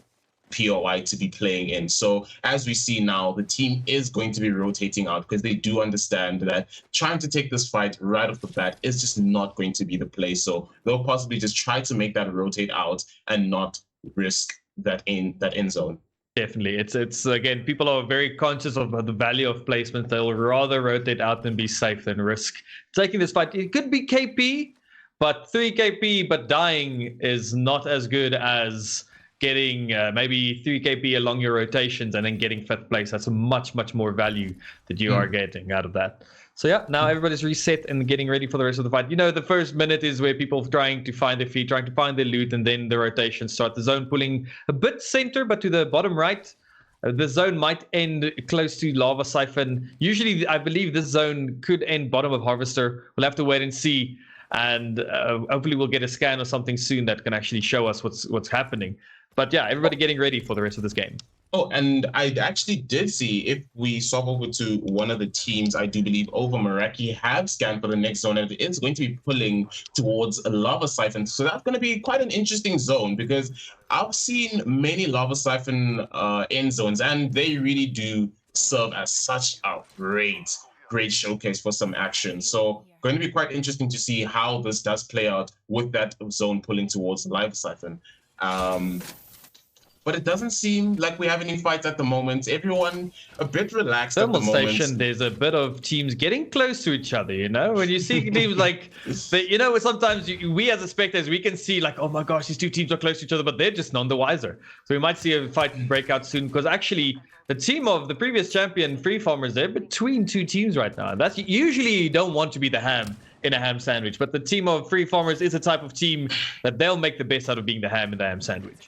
POI to be playing in. So as we see now, the team is going to be rotating out because they do understand that trying to take this fight right off the bat is just not going to be the play. So they'll possibly just try to make that rotate out and not risk that end zone. Definitely. It's again, people are very conscious of the value of placement. They'll rather rotate out than be safe than risk taking this fight. It could be KP, but 3 KP, but dying is not as good as getting maybe 3 KP along your rotations and then getting 5th place. That's a much more value that you are getting out of that. So yeah, now everybody's reset and getting ready for the rest of the fight. The first minute is where people are trying to find their feet, trying to find their loot, and then the rotations start. The zone pulling a bit center, but to the bottom right. The zone might end close to Lava Siphon. Usually, I believe this zone could end bottom of Harvester. We'll have to wait and see. And hopefully we'll get a scan or something soon that can actually show us what's happening. But yeah, everybody getting ready for the rest of this game. Oh, and I actually did see, if we swap over to one of the teams, I do believe over Meraki have scanned for the next zone, and it's going to be pulling towards a Lava Siphon. So that's going to be quite an interesting zone, because I've seen many Lava Siphon end zones, and they really do serve as such a great showcase for some action. So going to be quite interesting to see how this does play out with that zone pulling towards the Lava Siphon. But it doesn't seem like we have any fights at the moment. Everyone a bit relaxed at the moment. Thermal Station, there's a bit of teams getting close to each other, When you see teams like, sometimes we as a spectators, we can see like, oh my gosh, these 2 teams are close to each other, but they're just none the wiser. So we might see a fight break out soon, because actually the team of the previous champion, Free Farmers, they're between 2 teams right now. That's usually you don't want to be the ham in a ham sandwich, but the team of Free Farmers is a type of team that they'll make the best out of being the ham in the ham sandwich,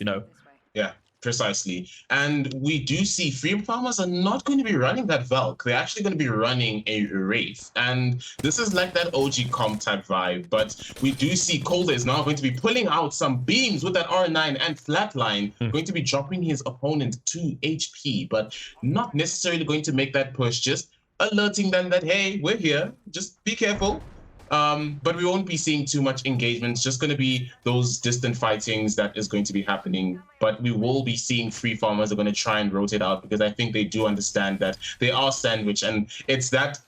Yeah. Precisely. And we do see Free Farmers are not going to be running that Valk. They're actually going to be running a Wraith. And this is like that OG comp type vibe. But we do see Colder is now going to be pulling out some beams with that R9 and Flatline, going to be dropping his opponent 2 HP, but not necessarily going to make that push, just alerting them that, hey, we're here, just be careful. But we won't be seeing too much engagement. It's just going to be those distant fightings that is going to be happening. But we will be seeing Free Farmers are going to try and rotate out, because I think they do understand that they are sandwich, and it's that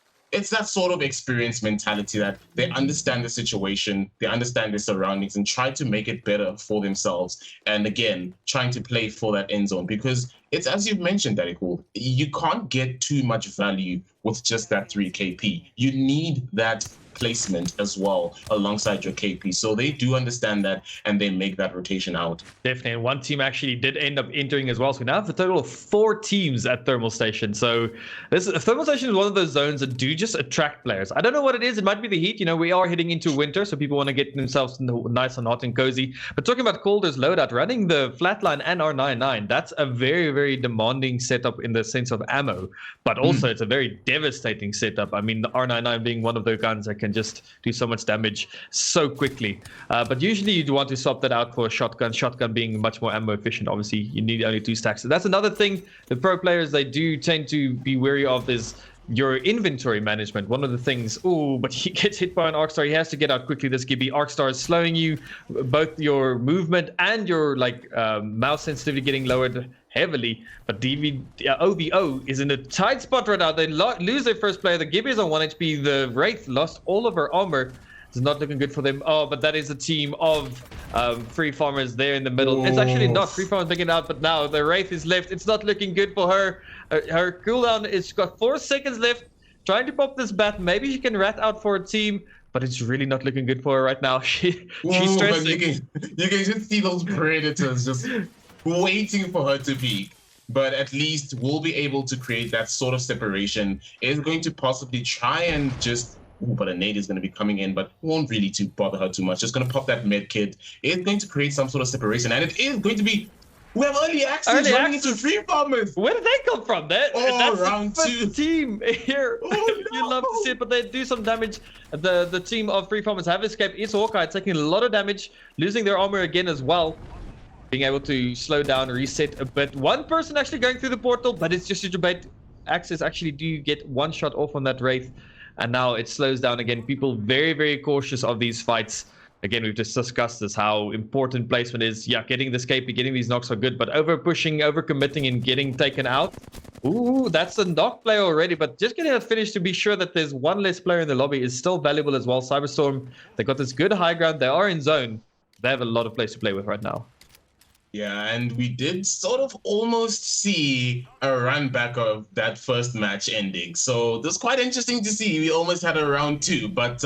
sort of experience mentality that they understand the situation, they understand their surroundings, and try to make it better for themselves. And again, trying to play for that end zone, because it's, as you've mentioned, Daddy Cool, you can't get too much value with just that 3 KP. You need that placement as well alongside your KP. So they do understand that, and they make that rotation out. Definitely. And one team actually did end up entering as well. So we now have a total of 4 teams at Thermal Station. So Thermal Station is one of those zones that do just attract players. I don't know what it is. It might be the heat. We are heading into winter, so people want to get themselves nice and hot and cozy. But talking about Calder's loadout, running the Flatline and R99, that's a very, very demanding setup in the sense of ammo. But also it's a very devastating setup. I mean, the R99 being one of those guns that can just do so much damage so quickly. But usually you'd want to swap that out for a shotgun. Shotgun being much more ammo efficient. Obviously, you need only 2 stacks. So that's another thing the pro players, they do tend to be wary of, is your inventory management. One of the things, but he gets hit by an Arc Star. He has to get out quickly. This Gibby Arc Star is slowing you, both your movement and your mouse sensitivity getting lowered heavily. But OVO is in a tight spot right now. They lose their first player. The Gibby is on 1 HP. The Wraith lost all of her armor. It's not looking good for them. Oh, but that is a team of Free Farmers there in the middle. It's actually not. Free Farmers making it out, but now the Wraith is left. It's not looking good for her. Her cooldown is got 4 seconds left. Trying to pop this bat. Maybe she can rat out for a team, but it's really not looking good for her right now. She's stressing. You can just see those predators just waiting for her to peak. But at least we'll be able to create that sort of separation. It's going to possibly try and just... Ooh, but a nade is going to be coming in, but won't really bother her too much. Just going to pop that med kit. It's going to create some sort of separation, and it is going to be... We have early access running into Free Farmers. Where did they come from? That's round the 2 team here. Oh, no. You love to see it, but they do some damage. The team of Free Farmers have escaped. It's Hawkeye taking a lot of damage, losing their armor again as well. Being able to slow down, reset a bit. One person actually going through the portal, but it's just a debate. Access actually do get 1 shot off on that Wraith, and now it slows down again. People very, very cautious of these fights. Again, we've just discussed this, how important placement is. Yeah, getting this KP, getting these knocks are good, but over pushing, over committing, and getting taken out. Ooh, that's a knock play already, but just getting a finish to be sure that there's 1 less player in the lobby is still valuable as well. Cyberstorm, they got this good high ground. They are in zone. They have a lot of place to play with right now. Yeah, and we did sort of almost see a run back of that first match ending. So this is quite interesting to see. We almost had a round 2, but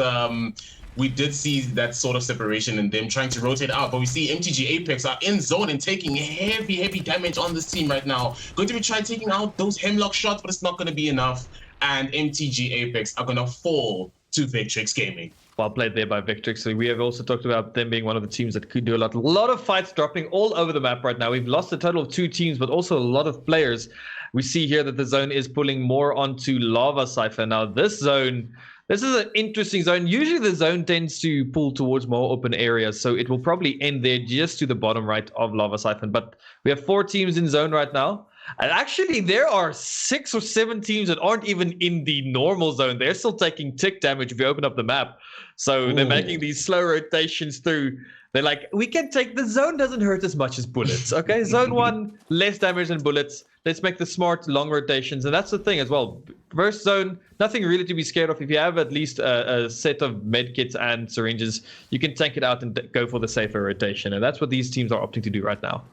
we did see that sort of separation and them trying to rotate out. But we see MTG Apex are in zone and taking heavy damage on this team right now. Going to be trying taking out those hemlock shots, but it's not going to be enough. And MTG Apex are going to fall to Victrix Gaming. Well played there by Victrix. So we have also talked about them being one of the teams that could do a lot of fights dropping all over the map right now. We've lost a total of 2 teams, but also a lot of players. We see here that the zone is pulling more onto Lava Cypher. Now this zone, this is an interesting zone. Usually the zone tends to pull towards more open areas, so it will probably end there just to the bottom right of Lava Siphon. But we have 4 teams in zone right now. And actually, there are 6 or 7 teams that aren't even in the normal zone. They're still taking tick damage if you open up the map. So they're making these slow rotations through. They're like, we can take... The zone doesn't hurt as much as bullets, okay? Zone 1, less damage than bullets. Let's make the smart, long rotations. And that's the thing as well. First zone, nothing really to be scared of. If you have at least a set of medkits and syringes, you can tank it out and go for the safer rotation. And that's what these teams are opting to do right now.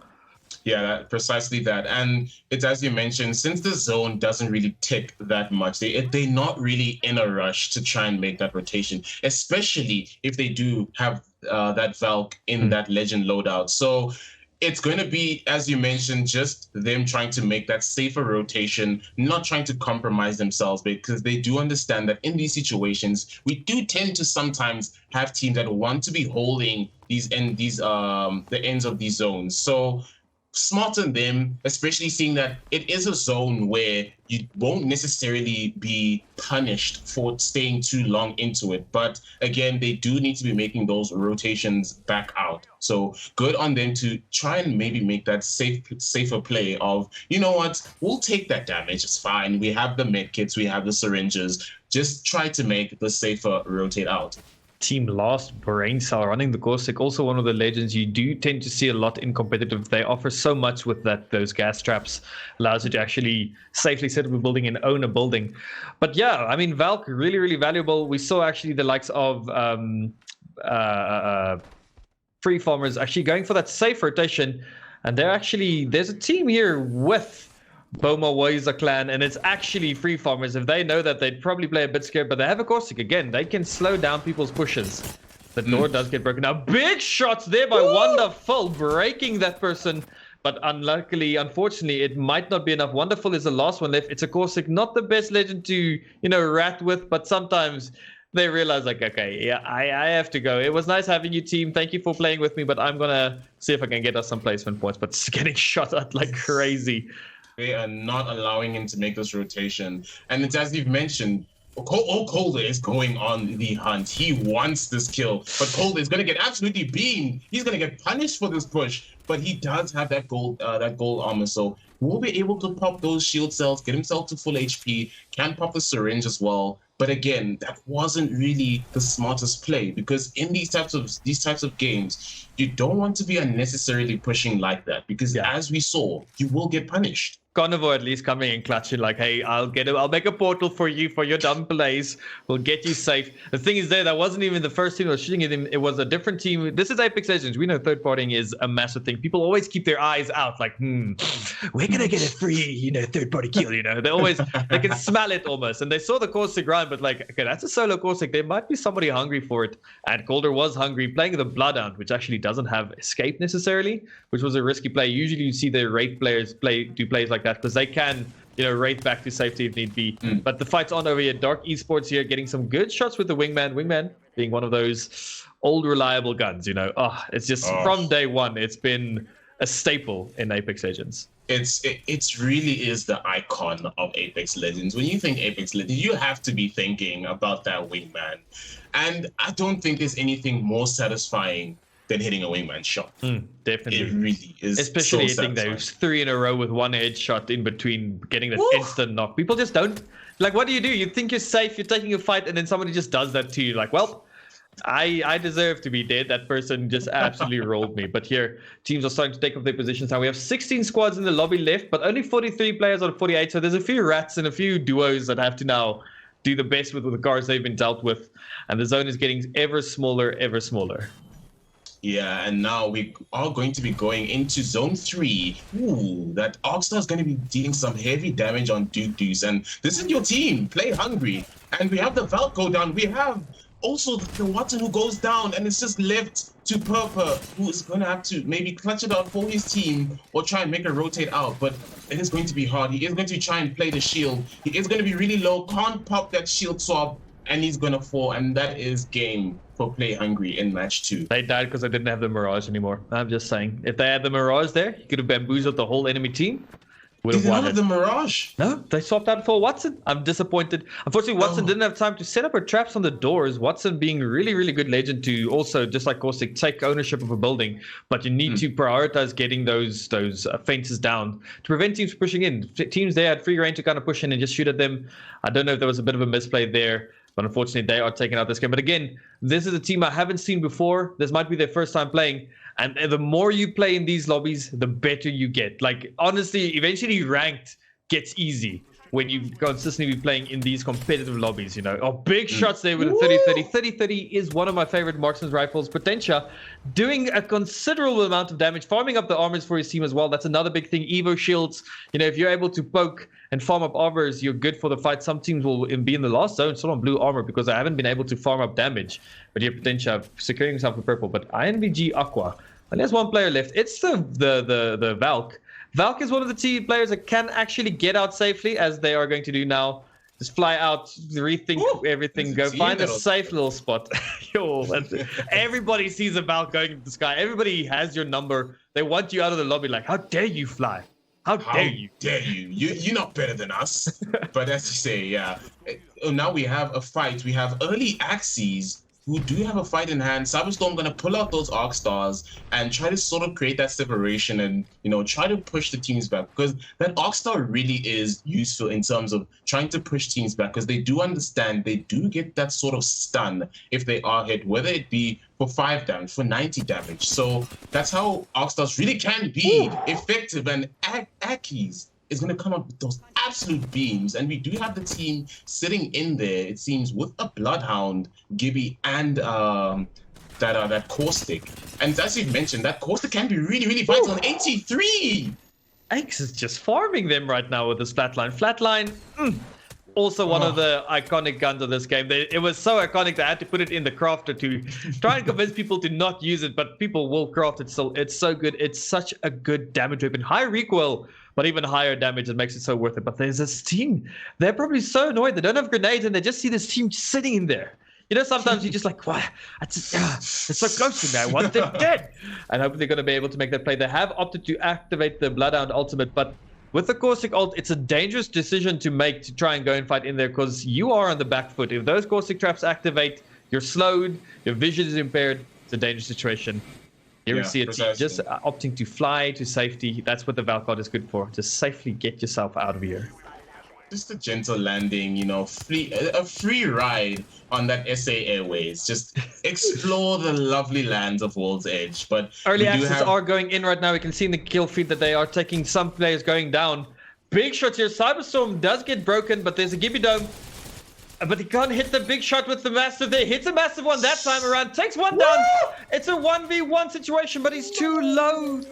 Yeah, precisely that. And it's as you mentioned, since the zone doesn't really tick that much, they're not really in a rush to try and make that rotation, especially if they do have that Valk in that Legend loadout. So it's going to be, as you mentioned, just them trying to make that safer rotation, not trying to compromise themselves, because they do understand that in these situations, we do tend to sometimes have teams that want to be holding the ends of these zones. So smart on them, especially seeing that it is a zone where you won't necessarily be punished for staying too long into it. But again, they do need to be making those rotations back out. So good on them to try and maybe make that safer play of, you know what, we'll take that damage, it's fine. We have the medkits, we have the syringes. Just try to make the safer rotate out. Team Last, Brain Cell running the Corsic, also one of the legends you do tend to see a lot in competitive. They offer so much with those gas traps, allows you to actually safely set up a building and own a building. But yeah, I mean, Valk, really, really valuable. We saw actually the likes of Free Farmers actually going for that safe rotation. And there's a team here with Boma Waza clan, and it's actually Free Farmers. If they know that, they'd probably play a bit scared, but they have a Corsic. Again, they can slow down people's pushes. The door does get broken. Now, big shots there by Wonderful, breaking that person. But unfortunately, it might not be enough. Wonderful is the last one left. It's a Corsic, not the best legend to, rat with, but sometimes they realize, like, okay, yeah, I have to go. It was nice having you, team. Thank you for playing with me, but I'm going to see if I can get us some placement points. But it's getting shot at like crazy. They are not allowing him to make this rotation. And it's as you've mentioned, Colder is going on the hunt. He wants this kill, but Colder is going to get absolutely beamed. He's going to get punished for this push, but he does have that gold armor, so will be able to pop those shield cells, get himself to full HP, can pop the syringe as well. But again, that wasn't really the smartest play, because in these types of games, you don't want to be unnecessarily pushing like that, because as we saw, you will get punished. Carnivore at least coming and clutching like, hey, I'll make a portal for you for your dumb plays. We'll get you safe. The thing is that wasn't even the first team that was shooting at him. It was a different team. This is Apex Legends. We know third partying is a massive thing. People always keep their eyes out like, we're going to get a free, third party kill, They can smell it almost. And they saw the caustic run, but like, okay, that's a solo caustic. There might be somebody hungry for it. And Calder was hungry, playing the Bloodhound, which actually doesn't have escape necessarily, which was a risky play. Usually you see the Wraith players do plays like that because they can, Wraith back to safety if need be. But the fight's on over here. Dark Esports here getting some good shots with the Wingman. Wingman being one of those old reliable guns, it's just from day one, it's been a staple in Apex Legends. It really is the icon of Apex Legends. When you think Apex Legends, you have to be thinking about that Wingman. And I don't think there's anything more satisfying than hitting a Wingman shot. Definitely. It really is. Especially so hitting those 3 in a row with one headshot in between, getting that instant knock. People just don't. Like, what do? You think you're safe, you're taking a fight, and then somebody just does that to you. Like, well, I deserve to be dead. That person just absolutely rolled me. But here, teams are starting to take up their positions now. We have 16 squads in the lobby left, but only 43 players out of 48. So there's a few rats and a few duos that have to now do the best with the cards they've been dealt with. And the zone is getting ever smaller, ever smaller. Yeah, and now we are going to be going into Zone 3. Ooh, that Arcstar is going to be dealing some heavy damage on Duke Deuce. And this is your team. Play hungry. And we have the Valk go down. We have also the Watson who goes down. And it's just left to Purple, who is going to have to maybe clutch it out for his team or try and make a rotate out. But it is going to be hard. He is going to try and play the shield. He is going to be really low. Can't pop that shield swap. And he's going to fall. And that is game for Play Hungry in match 2. They died because they didn't have the Mirage anymore. I'm just saying. If they had the Mirage there, you could have bamboozled the whole enemy team. Did they not have the Mirage? No, they swapped out for Watson. I'm disappointed. Unfortunately, Watson didn't have time to set up her traps on the doors. Watson being really, really good legend to also, just like Caustic, take ownership of a building. But you need to prioritize getting those fences down to prevent teams pushing in. Teams there had free reign to kind of push in and just shoot at them. I don't know if there was a bit of a misplay there. But unfortunately, they are taking out this game. But again, this is a team I haven't seen before. This might be their first time playing. And the more you play in these lobbies, the better you get. Like, honestly, eventually ranked gets easy when you consistently be playing in these competitive lobbies, big shots there with a 30-30. 30-30 is one of my favorite marksman's rifles. Potentia doing a considerable amount of damage, farming up the armors for his team as well. That's another big thing. Evo shields, if you're able to poke and farm up armors, you're good for the fight. Some teams will be in the last zone still on blue armor because I haven't been able to farm up damage. But here, Potentia securing himself with purple. But INVG Aqua, and there's one player left. It's the Valk. Valk is one of the team players that can actually get out safely, as they are going to do now. Just fly out, rethink everything, go find a safe little spot. Everybody sees a Valk going into the sky. Everybody has your number. They want you out of the lobby like, how dare you fly? How dare you? You're not better than us. But as you say, yeah. Now we have a fight. We have early Axes who do have a fight in hand. Cyberstorm going to pull out those Arc Stars and try to sort of create that separation and, try to push the teams back, because that Arc Star really is useful in terms of trying to push teams back, because they do understand they do get that sort of stun if they are hit, whether it be for 5 damage, for 90 damage. So that's how Arc Stars really can be effective, and Akis is going to come up with those absolute beams. And we do have the team sitting in there, it seems, with a Bloodhound, Gibby, and that Caustic. And as you've mentioned, that Caustic can be really, really vital on 83. X is just farming them right now with this Flatline. Flatline, also one of the iconic guns of this game. It was so iconic that I had to put it in the crafter to try and convince people to not use it, but people will craft it still. It's so good. It's such a good damage weapon. High recoil, but even higher damage. It makes it so worth it. But there's this team. They're probably so annoyed. They don't have grenades, and they just see this team sitting in there. Sometimes you're just like, why? It's so close to me. I want them dead. And hopefully they're going to be able to make that play. They have opted to activate the Bloodhound ultimate, but with the Caustic ult, it's a dangerous decision to make to try and go and fight in there, because you are on the back foot. If those Caustic traps activate, you're slowed, your vision is impaired. It's a dangerous situation. Here we see a team precisely. just opting to fly to safety. That's what the Valkyrie is good for. Just safely get yourself out of here. Just a gentle landing, you know, a free ride on that SA Airways. Just explore the lovely lands of World's Edge. But early access are going in right now. We can see in the kill feed that they are taking some players going down. Big shots here. Cyberstorm does get broken, but there's a Gibby Dome. But he can't hit the big shot with the massive there. Hits a massive one that time around. Takes one down. It's a 1v1 situation, but he's too low.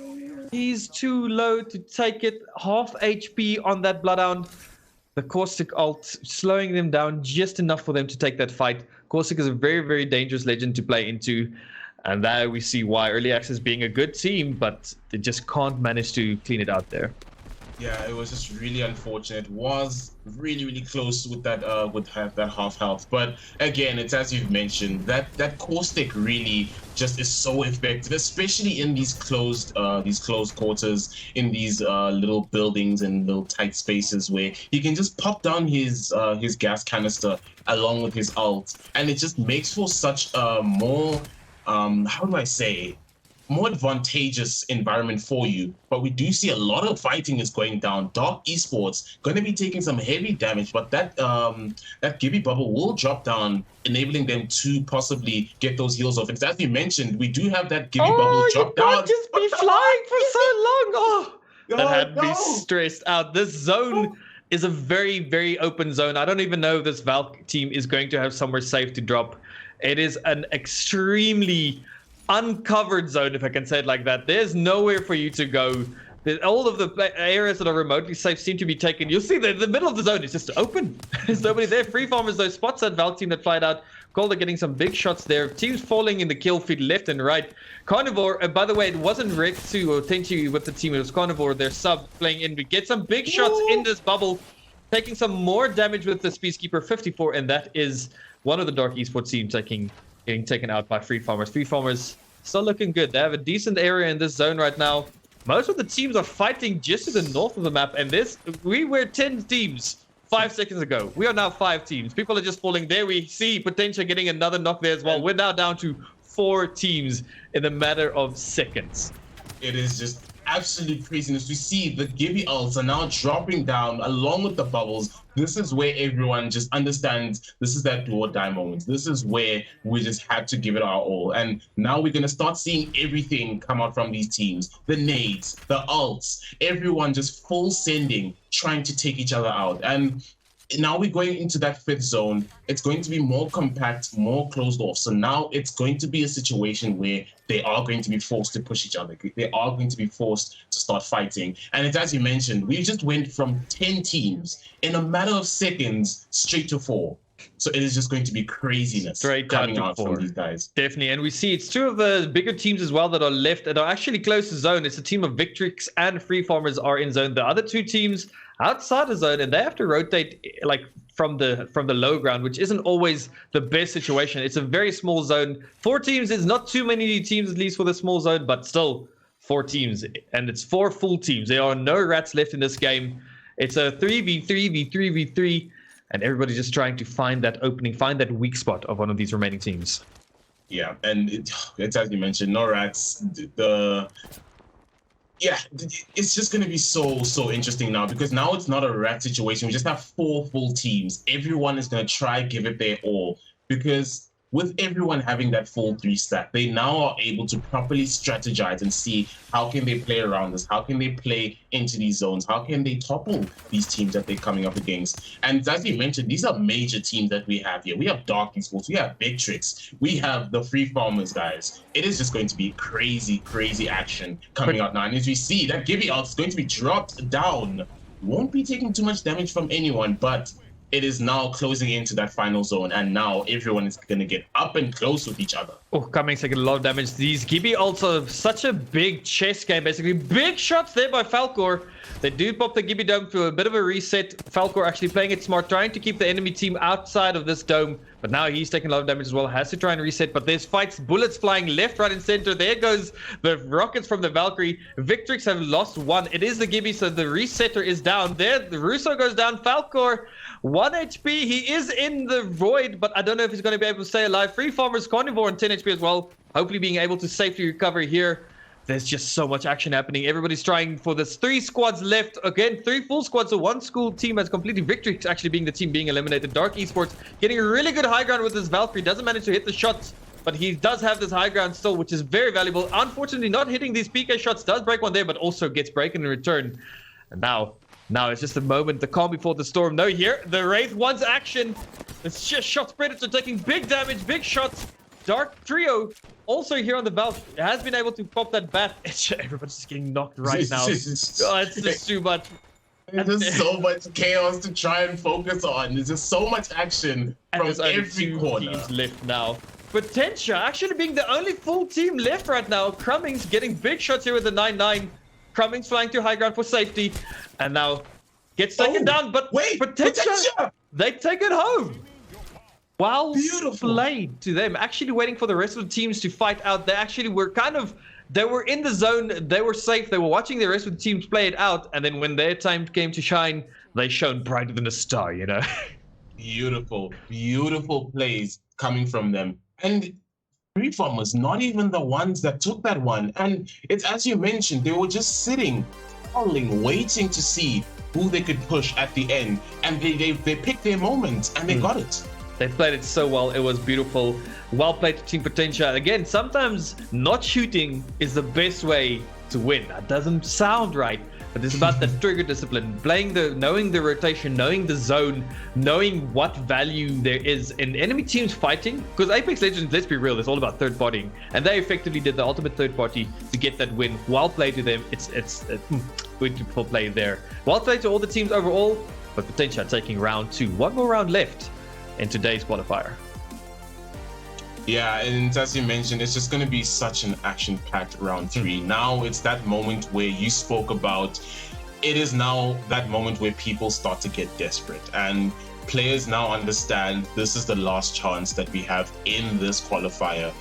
He's too low to take it. Half HP on that Bloodhound. The Caustic ult slowing them down just enough for them to take that fight. Caustic is a very, very dangerous legend to play into. And there we see why Early Access being a good team, but they just can't manage to clean it out there. Yeah, it was just really unfortunate. It was really, really close with that that half health. But again, it's as you've mentioned, that Caustic really just is so effective, especially in these closed quarters, in these little buildings and little tight spaces where he can just pop down his gas canister along with his ult, and it just makes for such a more how do I say, more advantageous environment for you. But we do see a lot of fighting is going down. Dark Esports going to be taking some heavy damage, but that Gibby bubble will drop down, enabling them to possibly get those heals off. And as you mentioned, we do have that Gibby bubble drop down. Oh, you can't just be flying for so long. Oh, that had me stressed out. This zone is a very, very open zone. I don't even know if this Valk team is going to have somewhere safe to drop. It is an extremely uncovered zone, if I can say it like that. There's nowhere for you to go. All of the areas that are remotely safe seem to be taken. You'll see that the middle of the zone is just open. There's nobody there. Free farmers, those spots that Valk team that flied out. Calder getting some big shots there. Teams falling in the kill feed left and right. Carnivore, by the way, it wasn't Rex2 or Tenchi with the team. It was Carnivore, their sub, playing in. We get some big shots in this bubble. Taking some more damage with the Peacekeeper 54, and that is one of the Dark Esports team getting taken out by Free Farmers. Free Farmers still looking good. They have a decent area in this zone right now. Most of the teams are fighting just to the north of the map, and we were 10 teams 5 seconds ago. We are now 5 teams. People are just falling. There we see Potentia getting another knock there as well. We're now down to 4 teams in a matter of seconds. It is just absolute craziness. We see the Gibby ults are now dropping down along with the bubbles. This is where everyone just understands this is that do or die moment. This is where we just had to give it our all. And now we're going to start seeing everything come out from these teams. The nades, the ults, everyone just full sending, trying to take each other out. And now we're going into that 5th zone. It's going to be more compact, more closed off. So now it's going to be a situation where they are going to be forced to push each other. They are going to be forced to start fighting. And it's as you mentioned, we just went from 10 teams in a matter of seconds straight to 4. So it is just going to be craziness coming out from these guys. Definitely. And we see it's 2 of the bigger teams as well that are left that are actually close to zone. It's a team of Victrix and Free Farmers are in zone. The other 2 teams outside the zone, and they have to rotate like from the low ground, which isn't always the best situation. It's a very small zone. 4 teams is not too many teams, at least for the small zone, but still 4 teams, and it's 4 full teams. There are no rats left in this game. It's a 3v3v3v3, and everybody's just trying to find that opening, find that weak spot of one of these remaining teams. Yeah, and it's as you mentioned, no rats. Yeah, it's just going to be so interesting now, because now it's not a rat situation. We just have 4 full teams. Everyone is going to try give it their all, because with everyone having that full 3 stack, they now are able to properly strategize and see how can they play around this, how can they play into these zones, how can they topple these teams that they're coming up against. And as you mentioned, these are major teams that we have here. We have Dark Esports, we have Victrix, we have the Free Farmers guys. It is just going to be crazy action coming out now. And as we see, that Gibby ult is going to be dropped down. Won't be taking too much damage from anyone, but it is now closing into that final zone, and now everyone is going to get up and close with each other. Oh, coming taking a lot of damage. These Gibby ults are such a big chess game, basically. Big shots there by Falcor. They do pop the Gibby dome for a bit of a reset. Falcor actually playing it smart, trying to keep the enemy team outside of this dome. But now he's taking a lot of damage as well. Has to try and reset, but there's fights. Bullets flying left, right, and center. There goes the rockets from the Valkyrie. Victrix have lost 1. It is the Gibby, so the resetter is down. There, the Russo goes down. Falcor, 1 HP. He is in the void, but I don't know if he's going to be able to stay alive. Free Farmers, Carnivore, and 10 HP as well. hopefully being able to safely recover here. There's just so much action happening. Everybody's trying for this. 3 squads left. Again, 3 full squads. So 1 school team has completed victory, actually being the team being eliminated. Dark Esports getting a really good high ground with this Valkyrie. Doesn't manage to hit the shots, but he does have this high ground still, which is very valuable. Unfortunately, not hitting these PK shots. Does break one there, but also gets broken in return. And now it's just a moment. The calm before the storm. No, here, the Wraith wants action. It's just Shots Predator taking big damage, big shots. Dark Trio also here on the Valve has been able to pop that bat. Everybody's just getting knocked right now. Oh, it's just too much. There's just so much chaos to try and focus on. There's just so much action from every corner. Teams left now. Potentia actually being the only full team left right now. Crummings getting big shots here with the 9-9. Crummings flying to high ground for safety. And now gets taken down. But wait, Potentia, they take it home. Well played to them. Actually waiting for the rest of the teams to fight out. They actually were they were in the zone. They were safe. They were watching the rest of the teams play it out. And then when their time came to shine, they shone brighter than a star, you know? Beautiful, beautiful plays coming from them. And Reform was not even the ones that took that one. And it's as you mentioned, they were just sitting, waiting to see who they could push at the end. And they picked their moment and they got it. They played it so well. It was beautiful. Well played to Team Potentia. Again, sometimes not shooting is the best way to win. That doesn't sound right, but it's about the trigger discipline, knowing the rotation, knowing the zone, knowing what value there is in enemy teams fighting. Because Apex Legends, let's be real, it's all about third partying, and they effectively did the ultimate third party to get that win. Well played to them. It's beautiful play there. Well played to all the teams overall, but Potentia taking round 2. One more round left in today's qualifier. Yeah, and as you mentioned, it's just going to be such an action-packed round 3. Now it's that moment where you spoke about. It is now that moment where people start to get desperate, and players now understand this is the last chance that we have in this qualifier.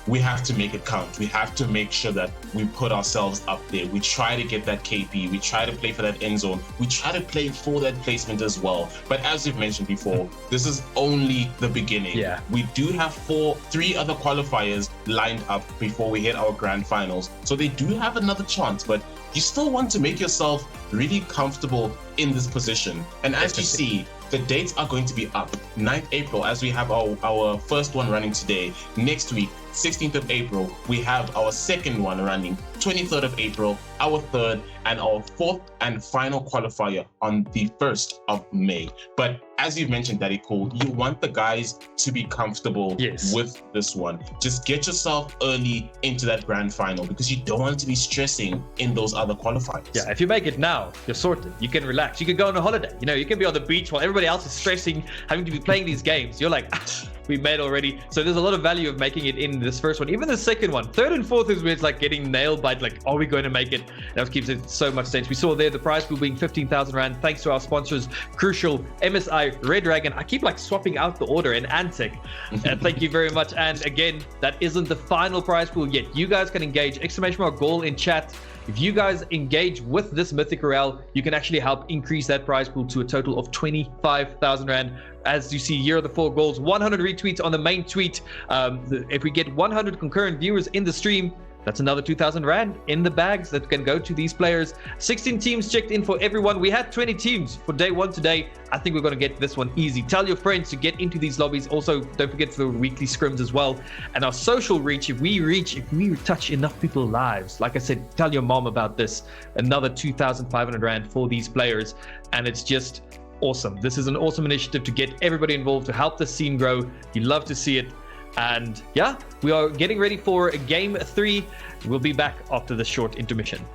We have to make it count. We have to make sure that we put ourselves up there. We try to get that KP. We try to play for that end zone. We try to play for that placement as well. But as you've mentioned before, this is only the beginning. Yeah. We do have 3 other qualifiers lined up before we hit our grand finals. So they do have another chance, but you still want to make yourself really comfortable in this position. And as you see, the dates are going to be up. 9th April, as we have our first one running today. Next week, 16th of April, we have our second one running. 23rd of April, our third, and our 4th and final qualifier on the 1st of May. But as you've mentioned, Daddy Cool, you want the guys to be comfortable with this one. Just get yourself early into that grand final because you don't want to be stressing in those other qualifiers. Yeah, if you make it now, you're sorted. You can relax. You can go on a holiday. You know, you can be on the beach while everybody else is stressing, having to be playing these games. You're like, we made already. So there's a lot of value of making it in this first one. Even the second one. 3rd and 4th is where it's like getting nailed by like, are we going to make it? That keeps it so much sense. We saw there the prize pool being 15,000 Rand. Thanks to our sponsors, Crucial, MSI, Red Dragon. I keep like swapping out the order, and Antec. Thank you very much. And again, that isn't the final prize pool yet. You guys can engage !goal in chat. If you guys engage with this Mythic Royale, you can actually help increase that prize pool to a total of 25,000 Rand. As you see, here are the 4 goals, 100 retweets on the main tweet. If we get 100 concurrent viewers in the stream, that's another 2,000 Rand in the bags that can go to these players. 16 teams checked in for everyone. We had 20 teams for day 1 today. I think we're going to get this one easy. Tell your friends to get into these lobbies. Also, don't forget the weekly scrims as well. And our social reach, if we touch enough people's lives, like I said, tell your mom about this. Another 2,500 Rand for these players. And it's just awesome. This is an awesome initiative to get everybody involved, to help the scene grow. You love to see it. And yeah, we are getting ready for game 3. We'll be back after the short intermission.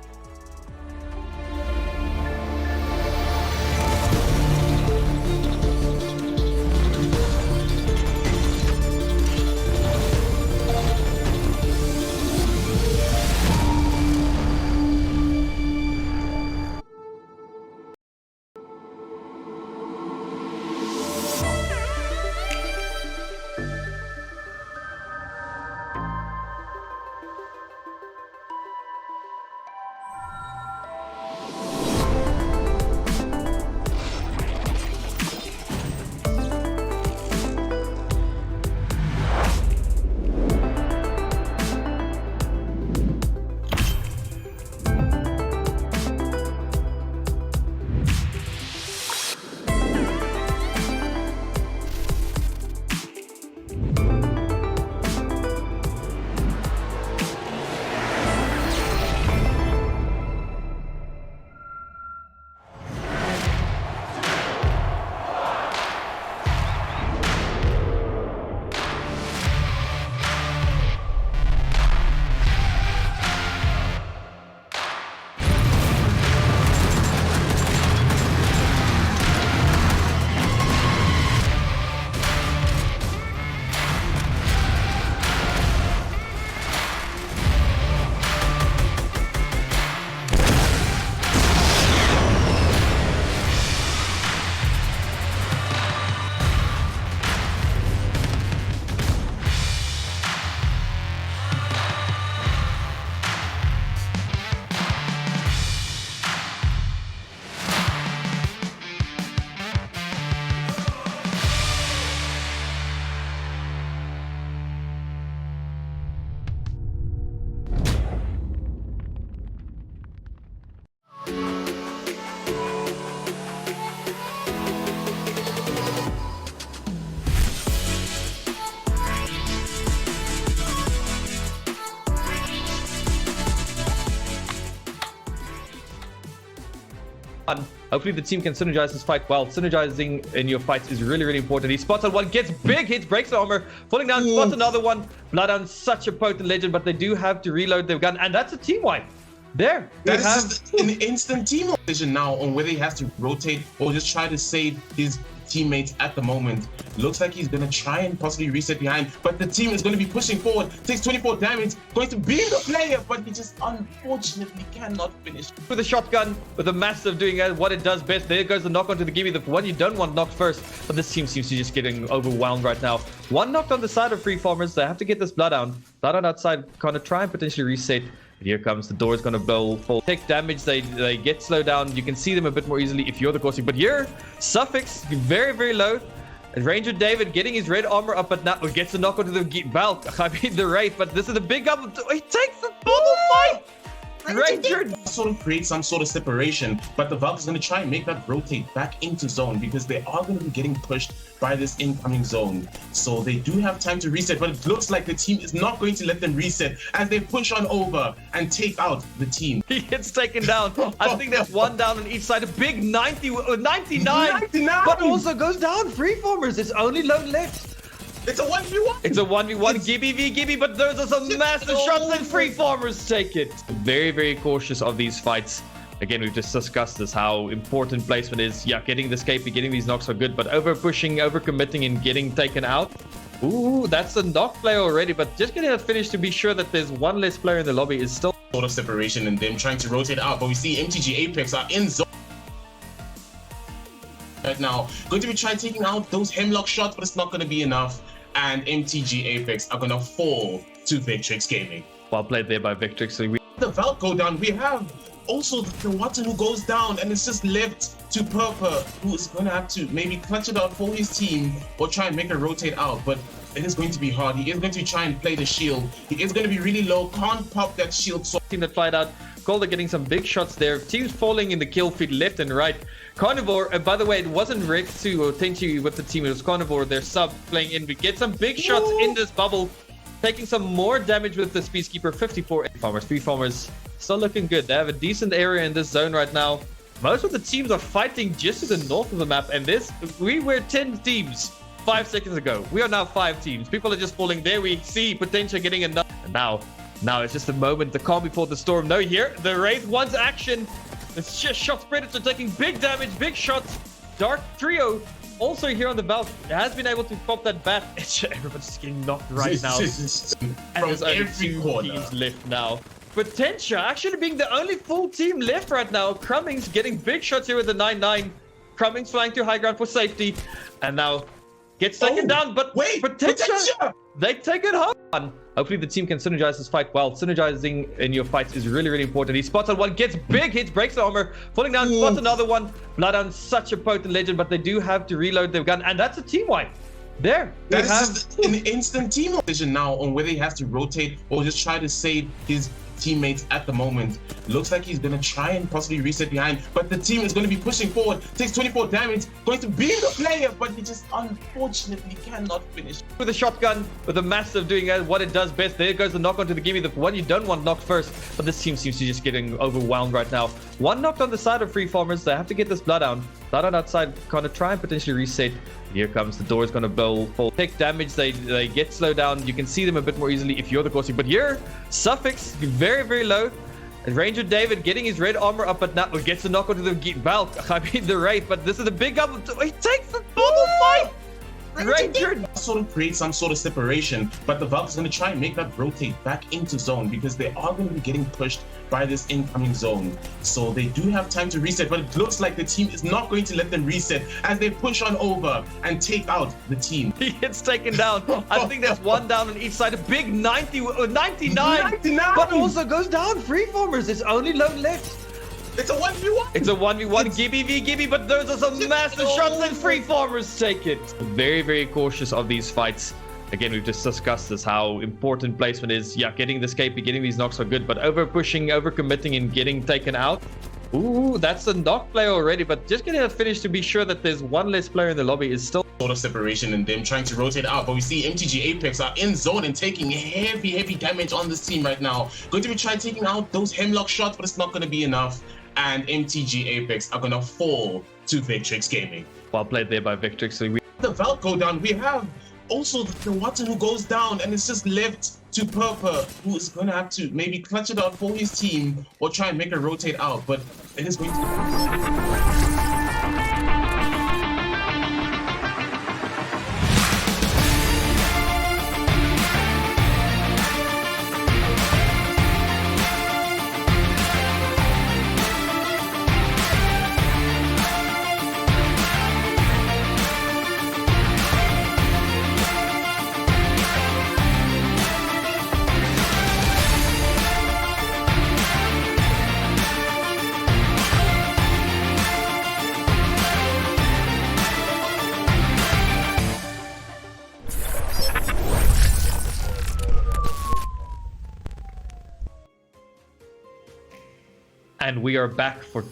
Hopefully the team can synergize this fight well. Synergizing in your fights is really, really important. He spots on one, gets big hits, breaks the armor, falling down, spots another one. Bloodhound, such a potent legend, but they do have to reload their gun, and that's a team wipe. There. That is just an instant team decision now on whether he has to rotate or just try to save his teammates at the moment. Looks like he's gonna try and possibly reset behind, but the team is going to be pushing forward. Takes 24 damage, going to beam the player, but he just unfortunately cannot finish. With a shotgun, with a massive doing what it does best. There goes the knock onto the gimme, the one you don't want knocked first. But this team seems to be just getting overwhelmed right now. One knocked on the side of Free Farmers. They have to get this Bloodhound. Bloodhound outside, kind of try and potentially reset. Here comes the door is going to blow full. Take damage, they get slowed down. You can see them a bit more easily if you're the caustic. But here, Suffix, very, very low. And Ranger David getting his red armor up, but now gets a knock onto the Valk. I mean, the Wraith, but this is a big up. He takes the bubble fight. Ranger sort of create some sort of separation, but the Valk is going to try and make that rotate back into zone because they are going to be getting pushed by this incoming zone. So they do have time to reset, but it looks like the team is not going to let them reset as they push on over and take out the team. He gets taken down. I think there's one down on each side. A big 99, but also goes down. Freeformers, it's only lone left. It's a 1v1. It's a 1v1. Gibby v Gibby, but those are some massive shots and Freeformers take it. Very, very cautious of these fights. Again, we've just discussed this, how important placement is. Yeah, getting the escape, getting these knocks are good, but over pushing, over committing, and getting taken out. Ooh, that's a knock play already, but just getting a finish to be sure that there's one less player in the lobby is still sort of separation and them trying to rotate out. But we see MTG Apex are in zone right now. Going to be trying taking out those hemlock shots, but it's not going to be enough. And MTG Apex are going to fall to Victrix Gaming. Well played there by Victrix. So the Valk go down. We have also the Watson who goes down, and it's just left to Purple, who is going to have to maybe clutch it out for his team or try and make a rotate out. But it is going to be hard. He is going to try and play the shield. He is going to be really low. Can't pop that shield. So team that flied out. Calder getting some big shots there. Teams falling in the kill feed left and right. Carnivore, and by the way, it wasn't Rex 2 or Tenchi with the team. It was Carnivore, their sub, playing in. We get some big shots in this bubble. Taking some more damage with the Peacekeeper. 54 farmers. 3 farmers still looking good. They have a decent area in this zone right now. Most of the teams are fighting just to the north of the map. And we were 10 teams 5 seconds ago. We are now 5 teams. People are just falling there. We see potential getting another. And now it's just a moment. The calm before the storm. No, here, the Wraith wants action. It's just shots. Predator taking big damage, big shots. Dark Trio also here on the belt has been able to pop that bat. Everyone's just getting knocked right now. From every corner. Teams left now. Potentia actually being the only full team left right now. Crummings getting big shots here with the 9-9. Crummings flying to high ground for safety. And now gets taken down, but wait, Potentia, they take it home. Hopefully the team can synergize this fight well. Synergizing in your fights is really, really important. He spots on one, gets big hits, breaks the armor, falling down, spots another one. Bloodhound, such a potent legend, but they do have to reload their gun, and that's a team wipe. There. That is just an instant team decision now on whether he has to rotate or just try to save his teammates at the moment. Looks like he's going to try and possibly reset behind, but the team is going to be pushing forward. Takes 24 damage, going to beam the player, but he just unfortunately cannot finish. With a shotgun, with a massive doing what it does best. There goes the knock onto the gimme, the one you don't want knocked first. But this team seems to be just getting overwhelmed right now. One knocked on the side of Free Farmers. They have to get this Bloodhound. Bloodhound outside, kind of try and potentially reset. Here comes the door is going to blow full. Take damage, they get slowed down. You can see them a bit more easily if you're the caustic. But here, Suffix, very, very low. And Ranger David getting his red armor up, but now gets a knock onto the Valk. I mean, the Wraith, but this is a big up. He takes the bubble fight. Ranger sort of create some sort of separation, but the Valk is going to try and make that rotate back into zone because they are going to be getting pushed by this incoming zone. So they do have time to reset, but it looks like the team is not going to let them reset as they push on over and take out the team. He gets taken down. I think there's one down on each side. A big 99, but also goes down. Freeformers, it's only lone left. It's a 1v1. It's a 1v1. Gibby v Gibby, but those are some massive shots and Freeformers take it. Very, very cautious of these fights. Again, we've just discussed this, how important placement is. Yeah, getting the escape, getting these knocks are good, but over pushing, over committing, and getting taken out. Ooh, that's a knock play already, but just getting a finish to be sure that there's one less player in the lobby is still sort of separation and them trying to rotate out. But we see MTG Apex are in zone and taking heavy damage on this team right now. Going to be trying taking out those hemlock shots, but it's not going to be enough. and MTG Apex are gonna fall to Victrix Gaming. Well played there by Victrix. So The Valk go down. We have also the Water who goes down, and it's just left to Purple, who is gonna have to maybe clutch it out for his team or try and make a rotate out. But it is going to. And we are back for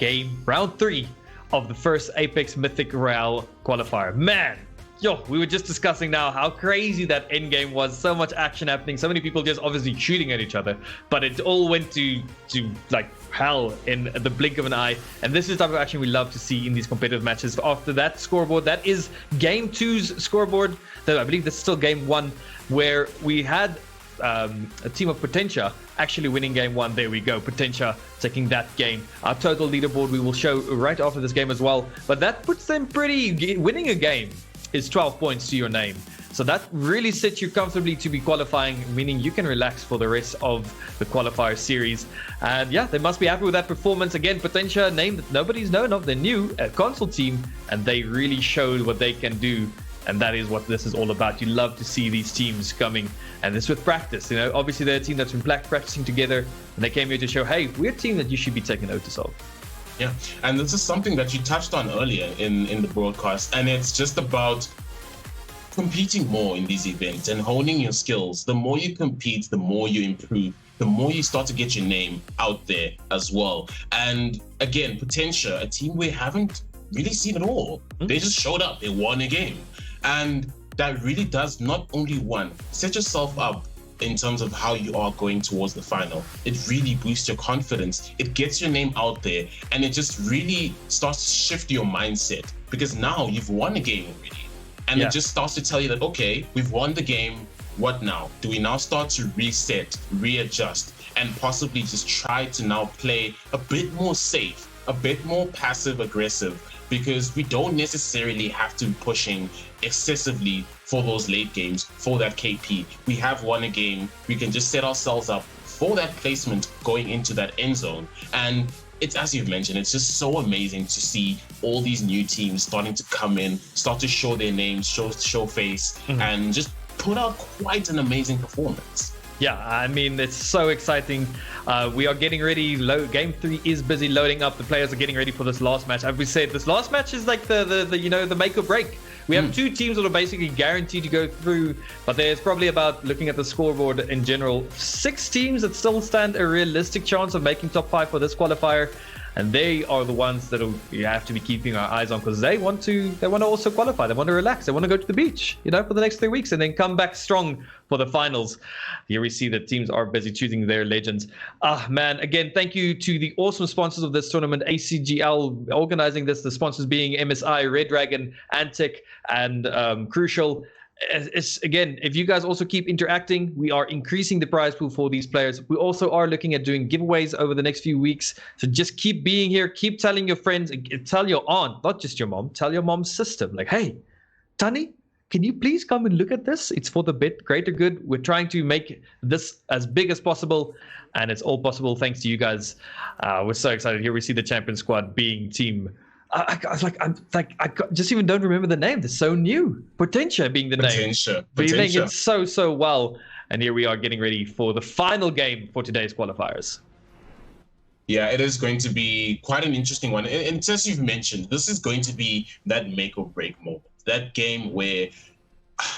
round 3 of the first Apex Mythic Royale qualifier. Man, we were just discussing now how crazy that end game was. So much action happening, so many people just obviously shooting at each other, but it all went to like hell in the blink of an eye. And this is the type of action we love to see in these competitive matches. After that scoreboard, that is game 2's scoreboard, though I believe this is still game 1, where we had a team of Potentia actually winning game 1. There we go, Potentia taking that game. Our total leaderboard we will show right after this game as well, but that puts them winning a game is 12 points to your name, so that really sets you comfortably to be qualifying, meaning you can relax for the rest of the qualifier series. And yeah, they must be happy with that performance. Again, Potentia, name that nobody's known of, they're new, a console team, and they really showed what they can do. And that is what this is all about. You love to see these teams coming, and this with practice. Obviously they're a team that's been practicing together, and they came here to show, hey, we're a team that you should be taking notice of. Yeah, and this is something that you touched on earlier in the broadcast, and it's just about competing more in these events and honing your skills. The more you compete, the more you improve, the more you start to get your name out there as well. And again, Potentia, a team we haven't really seen at all. They just showed up, they won a game. And that really does not only set yourself up in terms of how you are going towards the final. It really boosts your confidence. It gets your name out there, and it just really starts to shift your mindset, because now you've won a game already. And it just starts to tell you that, okay, we've won the game. What now? Do we now start to reset, readjust, and possibly just try to now play a bit more safe, a bit more passive aggressive? Because we don't necessarily have to be pushing excessively for those late games, for that KP. We have won a game. We can just set ourselves up for that placement going into that end zone. And it's, as you've mentioned, it's just so amazing to see all these new teams starting to come in, start to show their names, show face, and just put out quite an amazing performance. Yeah, I mean, it's so exciting. We are getting ready. Game 3 is busy loading up. The players are getting ready for this last match. As we said, this last match is like the make or break. We have 2 teams that are basically guaranteed to go through, but there's probably about, looking at the scoreboard in general, 6 teams that still stand a realistic chance of making top 5 for this qualifier. And they are the ones that you have to be keeping our eyes on, because they want to also qualify. They want to relax. They want to go to the beach, for the next 3 weeks, and then come back strong for the finals. Here we see that teams are busy choosing their legends. Man, again, thank you to the awesome sponsors of this tournament, ACGL organizing this, the sponsors being MSI, Red Dragon, Antec, and Crucial. It's, again, if you guys also keep interacting, we are increasing the prize pool for these players. We also are looking at doing giveaways over the next few weeks. So just keep being here, keep telling your friends, tell your aunt, not just your mom, tell your mom's sister, like, hey, Tani, can you please come and look at this? It's for the greater good. We're trying to make this as big as possible, and it's all possible thanks to you guys. We're so excited. Here we see the champion squad being team. I just even don't remember the name. They're so new. Potentia being the name. Potentia. But you think it's so well. And here we are getting ready for the final game for today's qualifiers. Yeah, it is going to be quite an interesting one. And as you've mentioned, this is going to be that make or break moment. That game where,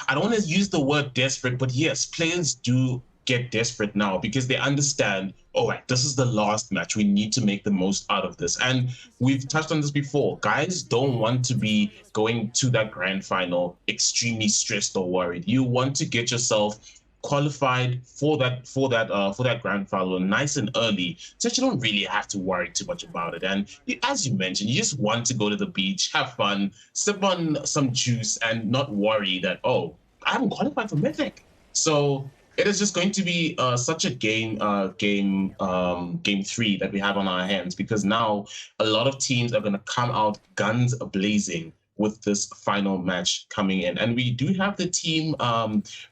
I don't want to use the word desperate, but yes, players do get desperate now because they understand, all right, this is the last match. We need to make the most out of this. And we've touched on this before. Guys don't want to be going to that grand final extremely stressed or worried. You want to get yourself qualified for that grand final nice and early, so that you don't really have to worry too much about it. And as you mentioned, you just want to go to the beach, have fun, sip on some juice, and not worry that, oh, I haven't qualified for Mythic. So it is just going to be such a game 3 that we have on our hands, because now a lot of teams are going to come out guns blazing with this final match coming in. And we do have the team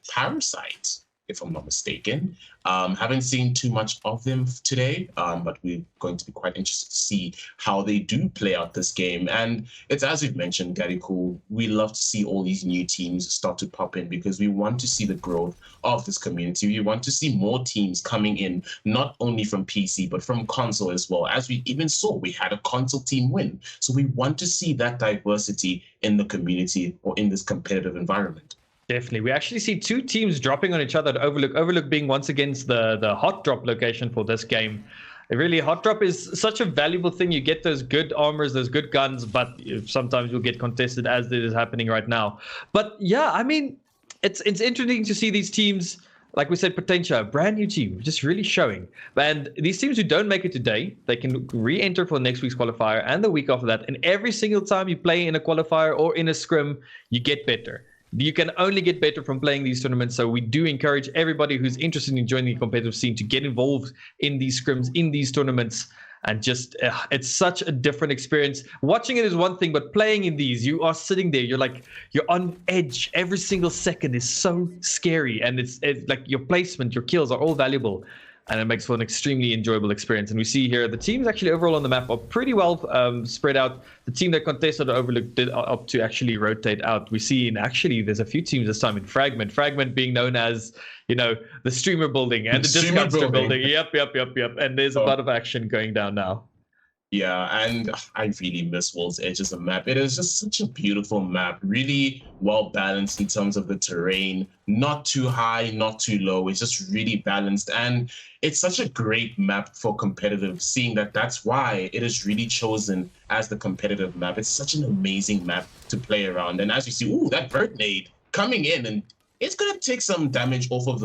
Parasite, if I'm not mistaken. Haven't seen too much of them today, but we're going to be quite interested to see how they do play out this game. And it's, as we've mentioned, Gary Cool, we love to see all these new teams start to pop in, because we want to see the growth of this community. We want to see more teams coming in, not only from PC, but from console as well. As we even saw, we had a console team win. So we want to see that diversity in the community, or in this competitive environment. Definitely. We actually see 2 teams dropping on each other at Overlook. Overlook being once again the hot drop location for this game. Really, hot drop is such a valuable thing. You get those good armors, those good guns, but sometimes you'll get contested, as it is happening right now. But yeah, I mean, it's interesting to see these teams, like we said, Potentia, brand new team, just really showing. And these teams who don't make it today, they can re-enter for next week's qualifier and the week after that. And every single time you play in a qualifier or in a scrim, you get better. You can only get better from playing these tournaments. So we do encourage everybody who's interested in joining the competitive scene to get involved in these scrims, in these tournaments. And just, it's such a different experience. Watching it is one thing, but playing in these, you are sitting there, you're on edge. Every single second is so scary. And it's like your placement, your kills are all valuable. And it makes for an extremely enjoyable experience. And we see here the teams actually overall on the map are pretty well spread out. The team that contested Overlook did opt to actually rotate out. We see actually there's a few teams this time in Fragment being known as, you know, the streamer building and the discount store building. Yep. And there's a lot of action going down now. Yeah, and I really miss World's Edge as a map. It is just such a beautiful map, really well balanced in terms of the terrain, not too high, not too low. It's just really balanced, and it's such a great map for competitive, seeing that that's why it is really chosen as the competitive map. It's such an amazing map to play around. And as you see, ooh, that bird nade coming in, and it's going to take some damage off of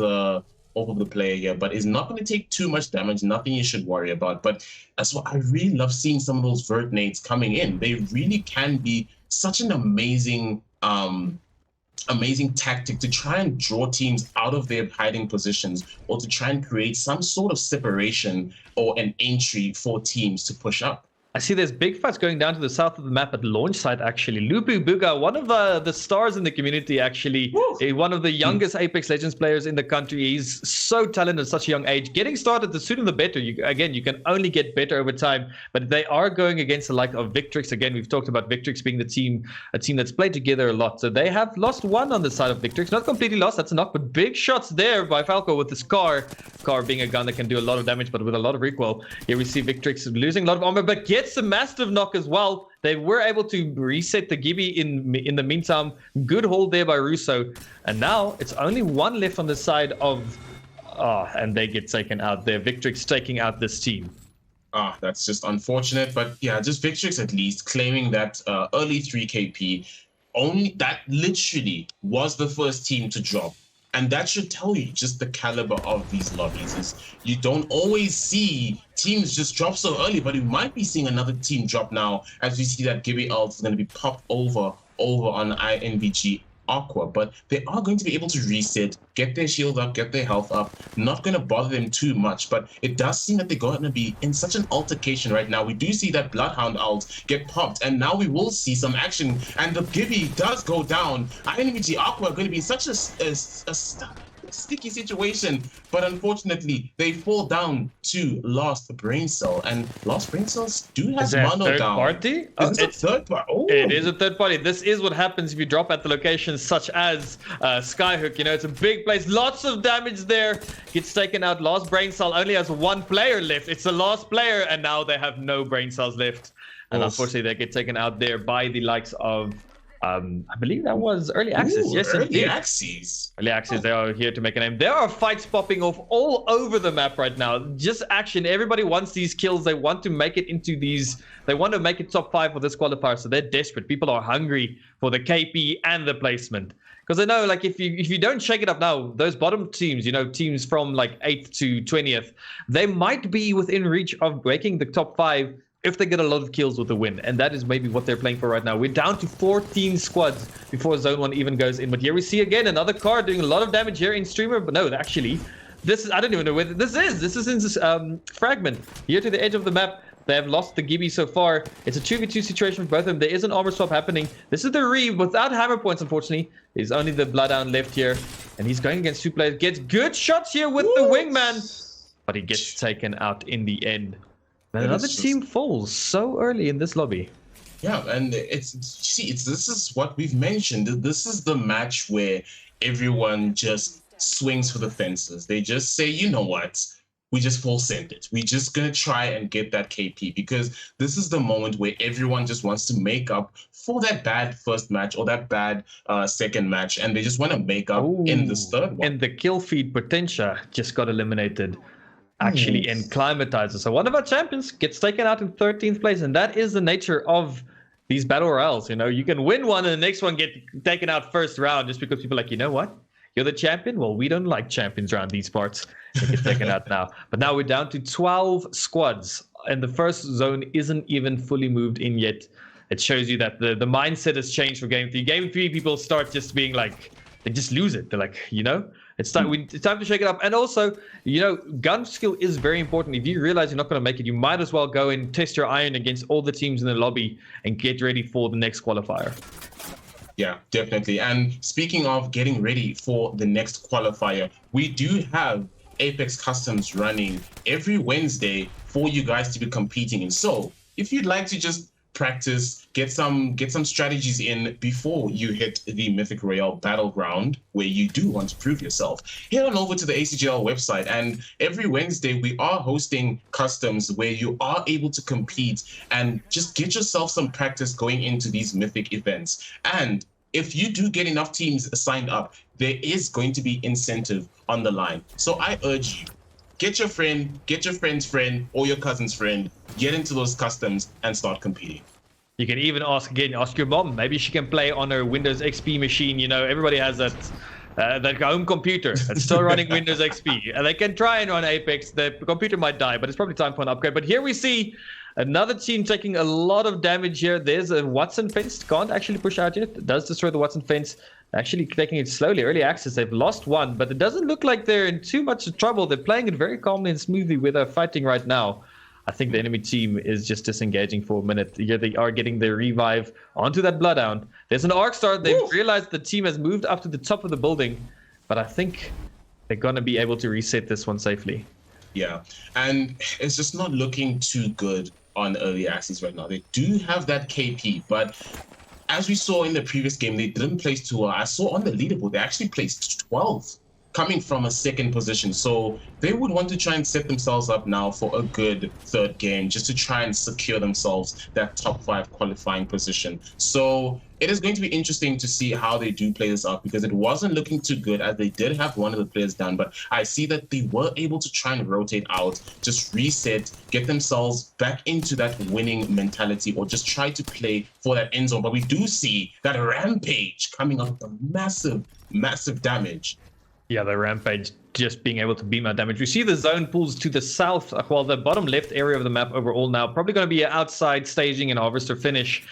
the player here, but it's not going to take too much damage, nothing you should worry about. But that's why I really love seeing some of those vert nades coming in. They really can be such an amazing tactic to try and draw teams out of their hiding positions, or to try and create some sort of separation or an entry for teams to push up. I see there's big fights going down to the south of the map at launch site, actually. Lubu Buga, one of the stars in the community, actually. One of the youngest Apex Legends players in the country. He's so talented at such a young age. Getting started, the sooner the better. You can only get better over time. But they are going against the like of Victrix. Again, we've talked about Victrix being a team that's played together a lot. So they have lost one on the side of Victrix. Not completely lost, that's a knock, but big shots there by Falco with the Scar. Scar being a gun that can do a lot of damage, but with a lot of recoil. Here we see Victrix losing a lot of armor, but gets a massive knock as well. They were able to reset the Gibby in the meantime. Good hold there by Russo. And now it's only one left on the side of... and they get taken out there. Victrix taking out this team. That's just unfortunate. But yeah, just Victrix at least claiming that early 3KP. Only that literally was the first team to drop. And that should tell you just the caliber of these lobbies. Is you don't always see teams just drop so early, but you might be seeing another team drop now, as we see that Gibby ult is going to be popped over on INVG Aqua. But they are going to be able to reset, get their shield up, get their health up. Not going to bother them too much, but it does seem that they're going to be in such an altercation right now. We do see that Bloodhound ult get popped, and now we will see some action, and the Gibby does go down. INVG Aqua are going to be in such a sticky situation, but unfortunately they fall down to Lost Brain Cell, and Lost Brain Cells do have mono down. Party? It's a third party. Oh. It is a third party. This is what happens if you drop at the locations such as Skyhook. You know, it's a big place, lots of damage there. Gets taken out. Lost Brain Cell only has one player left. It's the last player, and now they have no brain cells left. And unfortunately, they get taken out there by the likes of I believe that was early access. Ooh, Yes, early indeed. access. Early access. They are here to make a name. There are fights popping off all over the map right now. Just action. Everybody wants these kills. They want to make it into these. They want to make it top 5 for this qualifier. So they're desperate. People are hungry for the KP and the placement. Because they know, like, if you don't shake it up now, those bottom teams, you know, teams from like 8th to 20th, they might be within reach of breaking the top 5 if they get a lot of kills with the win. And that is maybe what they're playing for right now. We're down to 14 squads before Zone 1 even goes in. But here we see again another car doing a lot of damage here in Streamer. But no, actually, this is, I don't even know where this is. This is in this Fragment. Here to the edge of the map. They have lost the Gibby so far. It's a 2v2 situation for both of them. There is an armor swap happening. This is the Reeve without hammer points, unfortunately. There's only the Bloodhound left here. And he's going against 2 players. Gets good shots here with the Wingman. But he gets taken out in the end. And another team falls so early in this lobby. Yeah, and this is what we've mentioned. This is the match where everyone just swings for the fences. They just say, you know what? We just full send it. We're just going to try and get that KP, because this is the moment where everyone just wants to make up for that bad first match or that bad second match. And they just want to make up in this third one. And the kill feed Potentia just got eliminated. Actually, in Climatizer. So one of our champions gets taken out in 13th place. And that is the nature of these battle royales. You know, you can win one and the next one get taken out first round just because people are like, you know what? You're the champion? Well, we don't like champions around these parts. They get taken out now. But now we're down to 12 squads. And the first zone isn't even fully moved in yet. It shows you that the mindset has changed for Game 3. Game 3, people start just being like, they just lose it. They're like, you know, it's time to shake it up. And also, you know, gun skill is very important. If you realize you're not going to make it, you might as well go and test your iron against all the teams in the lobby and get ready for the next qualifier. Yeah, definitely. And speaking of getting ready for the next qualifier, we do have Apex Customs running every Wednesday for you guys to be competing in. So if you'd like to just practice, get some strategies in before you hit the Mythic Royale battleground, where you do want to prove yourself, head on over to the ACGL website. And every Wednesday we are hosting customs where you are able to compete and just get yourself some practice going into these mythic events. And if you do get enough teams signed up, there is going to be incentive on the line. So I urge you, get your friend, get your friend's friend, or your cousin's friend, get into those customs and start competing. You can even ask your mom. Maybe she can play on her Windows XP machine. You know, everybody has that home computer that's still running Windows XP. And they can try and run Apex. The computer might die, but it's probably time for an upgrade. But here we see another team taking a lot of damage here. There's a Watson fence. Can't actually push out yet. It does destroy the Watson fence. Actually taking it slowly. Early access. They've lost one, but it doesn't look like they're in too much trouble. They're playing it very calmly and smoothly where they're fighting right now. I think the enemy team is just disengaging for a minute. Here they are getting their revive onto that Bloodhound. There's an arc star. They've realized the team has moved up to the top of the building, but I think they're going to be able to reset this one safely. Yeah, and it's just not looking too good on early access right now. They do have that KP, but as we saw in the previous game, they didn't place too well. I saw on the leaderboard, they actually placed 12th, coming from a second position. So they would want to try and set themselves up now for a good third game, just to try and secure themselves that top 5 qualifying position. So it is going to be interesting to see how they do play this out, because it wasn't looking too good as they did have one of the players down. But I see that they were able to try and rotate out, just reset, get themselves back into that winning mentality, or just try to play for that end zone. But we do see that Rampage coming up with a massive, massive damage. Yeah, the Rampage just being able to beam out damage. We see the zone pulls to the south, while the bottom left area of the map overall now probably going to be an outside staging and harvester finish.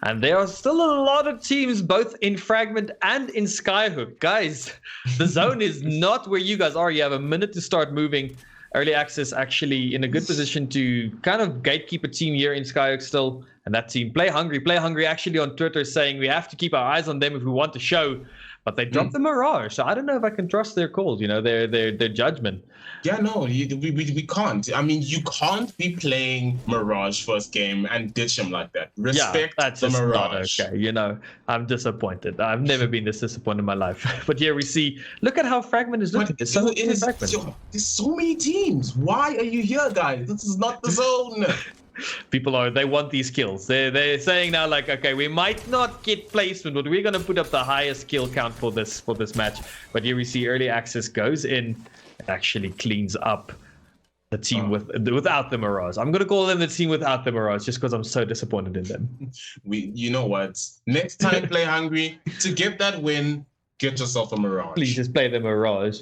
And there are still a lot of teams both in Fragment and in Skyhook. Guys, the zone is not where you guys are. You have a minute to start moving. Early access actually in a good position to kind of gatekeep a team here in Skyhook still. And that team, Play Hungry actually on Twitter saying we have to keep our eyes on them if we want to show. But they dropped the Mirage, so I don't know if I can trust their calls, you know, their judgment. Yeah, no, we can't. I mean, you can't be playing Mirage first game and ditch him like that. Respect that's the just Mirage. not okay, you know. I'm disappointed. I've never been this disappointed in my life. But here we see, look at how Fragment is looking. There's so many teams. Why are you here, guys? This is not the zone. They want these kills. They're saying now, like, okay, we might not get placement, but we're gonna put up the highest kill count for this match. But here we see early access goes in and actually cleans up the team without the Mirage. I'm gonna call them the team without the Mirage just because I'm so disappointed in them. You know what? Next time, play hungry to get that win. Get yourself a Mirage. Please just play the Mirage.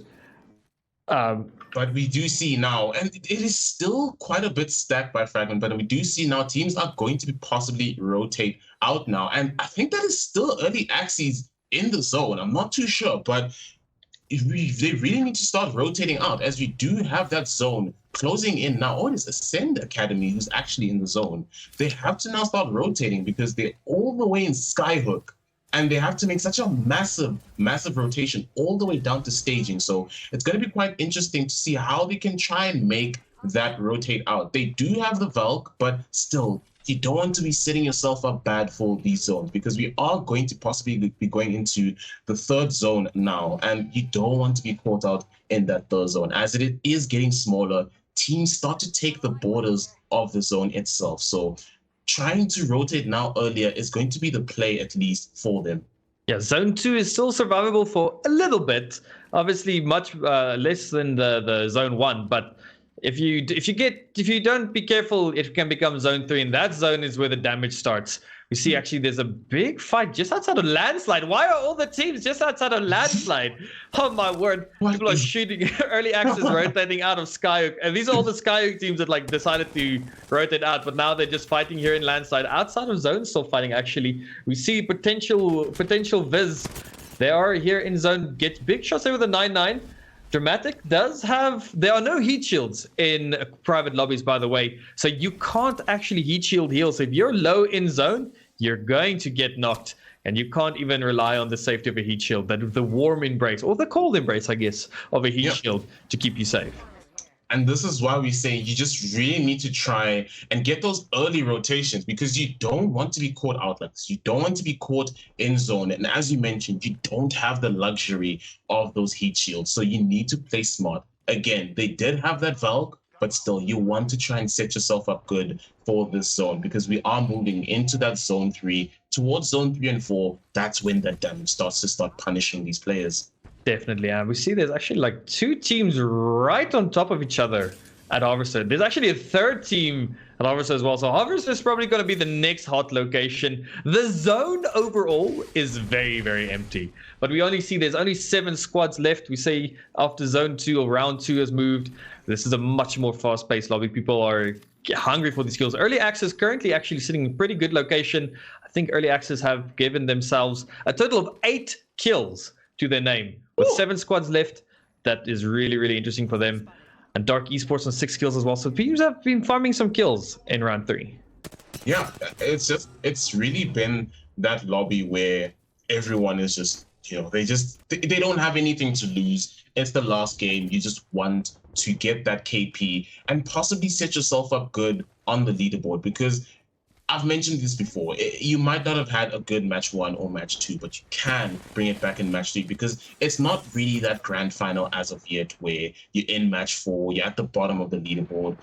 But we do see now, and it is still quite a bit stacked by Fragment, but we do see now teams are going to possibly rotate out now. And I think that is still early access in the zone. I'm not too sure, but they really need to start rotating out as we do have that zone closing in now. Oh, it is Ascend Academy who's actually in the zone. They have to now start rotating because they're all the way in Skyhook. And they have to make such a massive rotation all the way down to staging. So it's going to be quite interesting to see how they can try and make that rotate out. They do have the Valk, but still, you don't want to be setting yourself up bad for these zones because we are going to possibly be going into the third zone now. And you don't want to be caught out in that third zone. As it is getting smaller, teams start to take the borders of the zone itself. So trying to rotate now earlier is going to be the play, at least for them. Yeah, zone 2 is still survivable for a little bit. Obviously, much less than the zone 1. But if you don't be careful, it can become zone 3, and that zone is where the damage starts. We see actually there's a big fight just outside of Landslide. Why are all the teams just outside of Landslide? Oh my word. People are shooting early access rotating out of Skyhook. And these are all the Skyhook teams that like decided to rotate out, but now they're just fighting here in Landslide. Outside of zone still fighting actually. We see potential Viz. They are here in zone. Gets big shots there with a 9-9. Dramatic does have, there are no heat shields in private lobbies, by the way. So you can't actually heat shield heal. So if you're low in zone, you're going to get knocked. And you can't even rely on the safety of a heat shield, but the warm embrace, or the cold embrace, I guess, of a heat shield to keep you safe. And this is why we say you just really need to try and get those early rotations because you don't want to be caught out like this. You don't want to be caught in zone. And as you mentioned, you don't have the luxury of those heat shields. So you need to play smart. Again, they did have that Valk, but still you want to try and set yourself up good for this zone because we are moving into that zone 3. Towards zone 3 and 4, that's when that damage starts to start punishing these players. Definitely, and we see there's actually like 2 teams right on top of each other at Harvester. There's actually a third team at Harvester as well. So Harvester is probably going to be the next hot location. The zone overall is very, very empty. But we only see there's only 7 squads left. We say after zone 2 or round 2 has moved, this is a much more fast-paced lobby. People are hungry for these kills. Early access currently actually sitting in a pretty good location. I think early access have given themselves a total of 8 kills to their name. With 7 squads left, that is really, really interesting for them. And Dark Esports on 6 kills as well. So teams have been farming some kills in round 3. Yeah, it's really been that lobby where everyone is just, they don't have anything to lose. It's the last game. You just want to get that KP and possibly set yourself up good on the leaderboard because I've mentioned this before. You might not have had a good match 1 or match 2, but you can bring it back in match 3 because it's not really that grand final as of yet where you're in match 4, you're at the bottom of the leaderboard.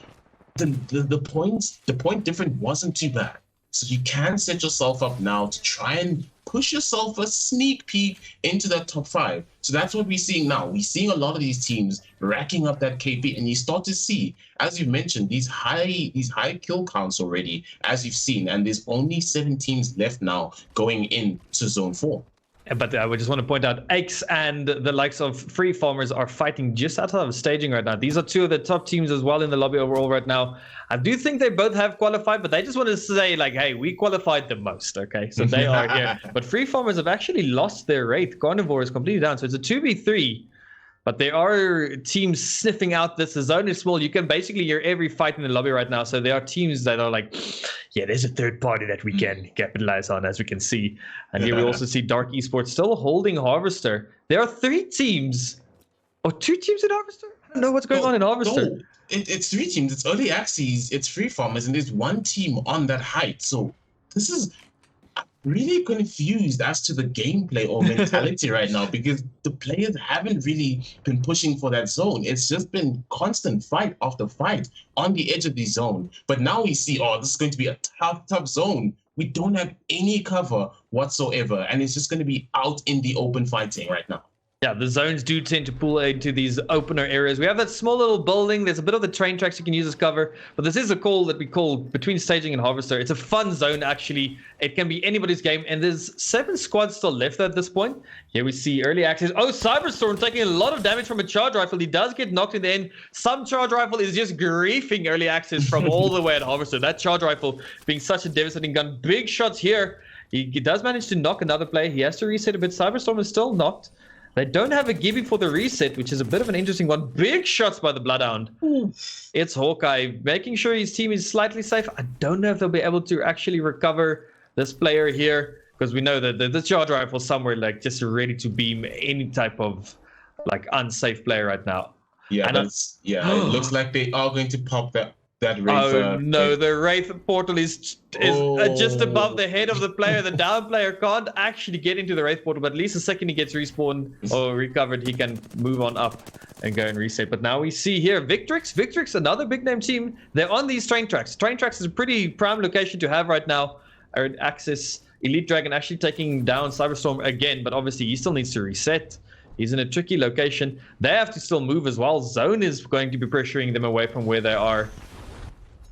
The point difference wasn't too bad. So you can set yourself up now to try and push yourself a sneak peek into that top 5. So that's what we're seeing now. We're seeing a lot of these teams racking up that KP, and you start to see, as you mentioned, these high kill counts already, as you've seen, and there's only 7 teams left now going into zone 4. But I would just want to point out, X and the likes of Free Farmers are fighting just outside of staging right now. These are 2 of the top teams as well in the lobby overall right now. I do think they both have qualified, but they just want to say, like, hey, we qualified the most, okay? So they are here. But Free Farmers have actually lost their Wraith. Carnivore is completely down, so it's a 2v3. But there are teams sniffing out this. The zone is small. You can basically hear every fight in the lobby right now. So there are teams that are like, yeah, there's a third party that we can capitalize on, as we can see. And here we also see Dark Esports still holding Harvester. There are 3 teams, or 2 teams in Harvester? I don't know what's going on in Harvester. No, it's 3 teams. It's early access, it's Free Farmers, and there's 1 team on that height. So this is, really confused as to the gameplay or mentality right now, because the players haven't really been pushing for that zone. It's just been constant fight after fight on the edge of the zone. But now we see, oh, this is going to be a tough zone. We don't have any cover whatsoever, and it's just going to be out in the open fighting right now. Yeah, the zones do tend to pull into these opener areas. We have that small little building. There's a bit of the train tracks you can use as cover. But this is a call that we call between staging and harvester. It's a fun zone, actually. It can be anybody's game. And there's 7 squads still left at this point. Here we see early access. Oh, Cyberstorm taking a lot of damage from a charge rifle. He does get knocked in the end. Some charge rifle is just griefing early access from all the way at harvester. That charge rifle being such a devastating gun. Big shots here. He does manage to knock another player. He has to reset a bit. Cyberstorm is still knocked. They don't have a Gibby for the reset, which is a bit of an interesting one. Big shots by the Bloodhound. It's Hawkeye making sure his team is slightly safe. I don't know if they'll be able to actually recover this player here, because we know that the charge rifle somewhere like just ready to beam any type of like unsafe player right now. Yeah, and it looks like they are going to pop that Wraith. Oh no, the Wraith portal is just above the head of the player. The down player can't actually get into the Wraith portal, but at least the second he gets respawned or recovered, he can move on up and go and reset. But now we see here Victrix. Victrix, another big name team. They're on these train tracks. Train tracks is a pretty prime location to have right now. Access Elite Dragon actually taking down Cyberstorm again, but obviously he still needs to reset. He's in a tricky location. They have to still move as well. Zone is going to be pressuring them away from where they are.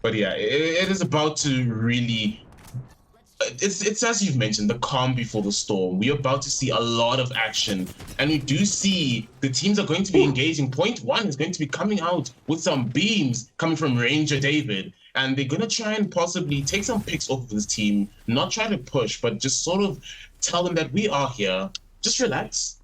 But yeah, it is about to really, it's as you've mentioned, the calm before the storm. We're about to see a lot of action, and we do see the teams are going to be engaging. Point one is going to be coming out with some beams coming from Ranger David, and they're going to try and possibly take some picks off of this team, not try to push, but just sort of tell them that we are here. Just relax,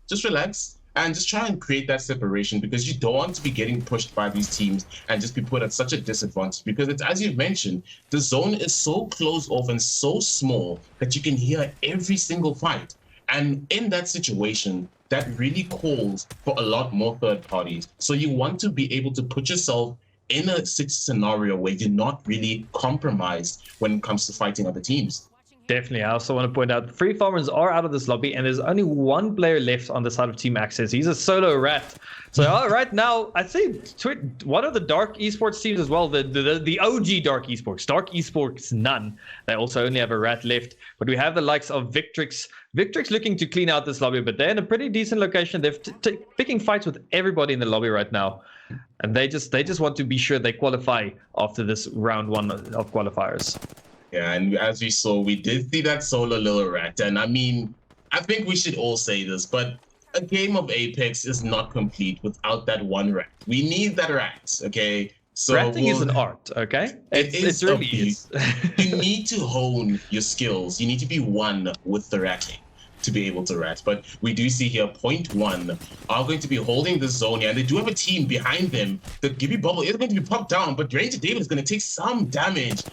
and just try and create that separation, because you don't want to be getting pushed by these teams and just be put at such a disadvantage, because it's, as you've mentioned, the zone is so closed off and so small that you can hear every single fight. And in that situation, that really calls for a lot more third parties. So you want to be able to put yourself in a scenario where you're not really compromised when it comes to fighting other teams. Definitely. I also want to point out the Free Farmers are out of this lobby, and there's only one player left on the side of Team Access. He's a solo rat. So right now, I think one of the Dark Esports teams as well, the OG Dark Esports. Dark Esports none. They also only have a rat left. But we have the likes of Victrix. Victrix looking to clean out this lobby, but they're in a pretty decent location. They're picking fights with everybody in the lobby right now. And they just want to be sure they qualify after this round 1 of qualifiers. Yeah, and as we saw, we did see that solo little rat. And I mean, I think we should all say this, but a game of Apex is not complete without that one rat. We need that rat, okay? So ratting is an art, okay? It really is. You need to hone your skills. You need to be one with the ratting to be able to rat. But we do see here, point one are going to be holding the zone here, and they do have a team behind them. The Gibby bubble is going to be popped down, but Ranger David is going to take some damage.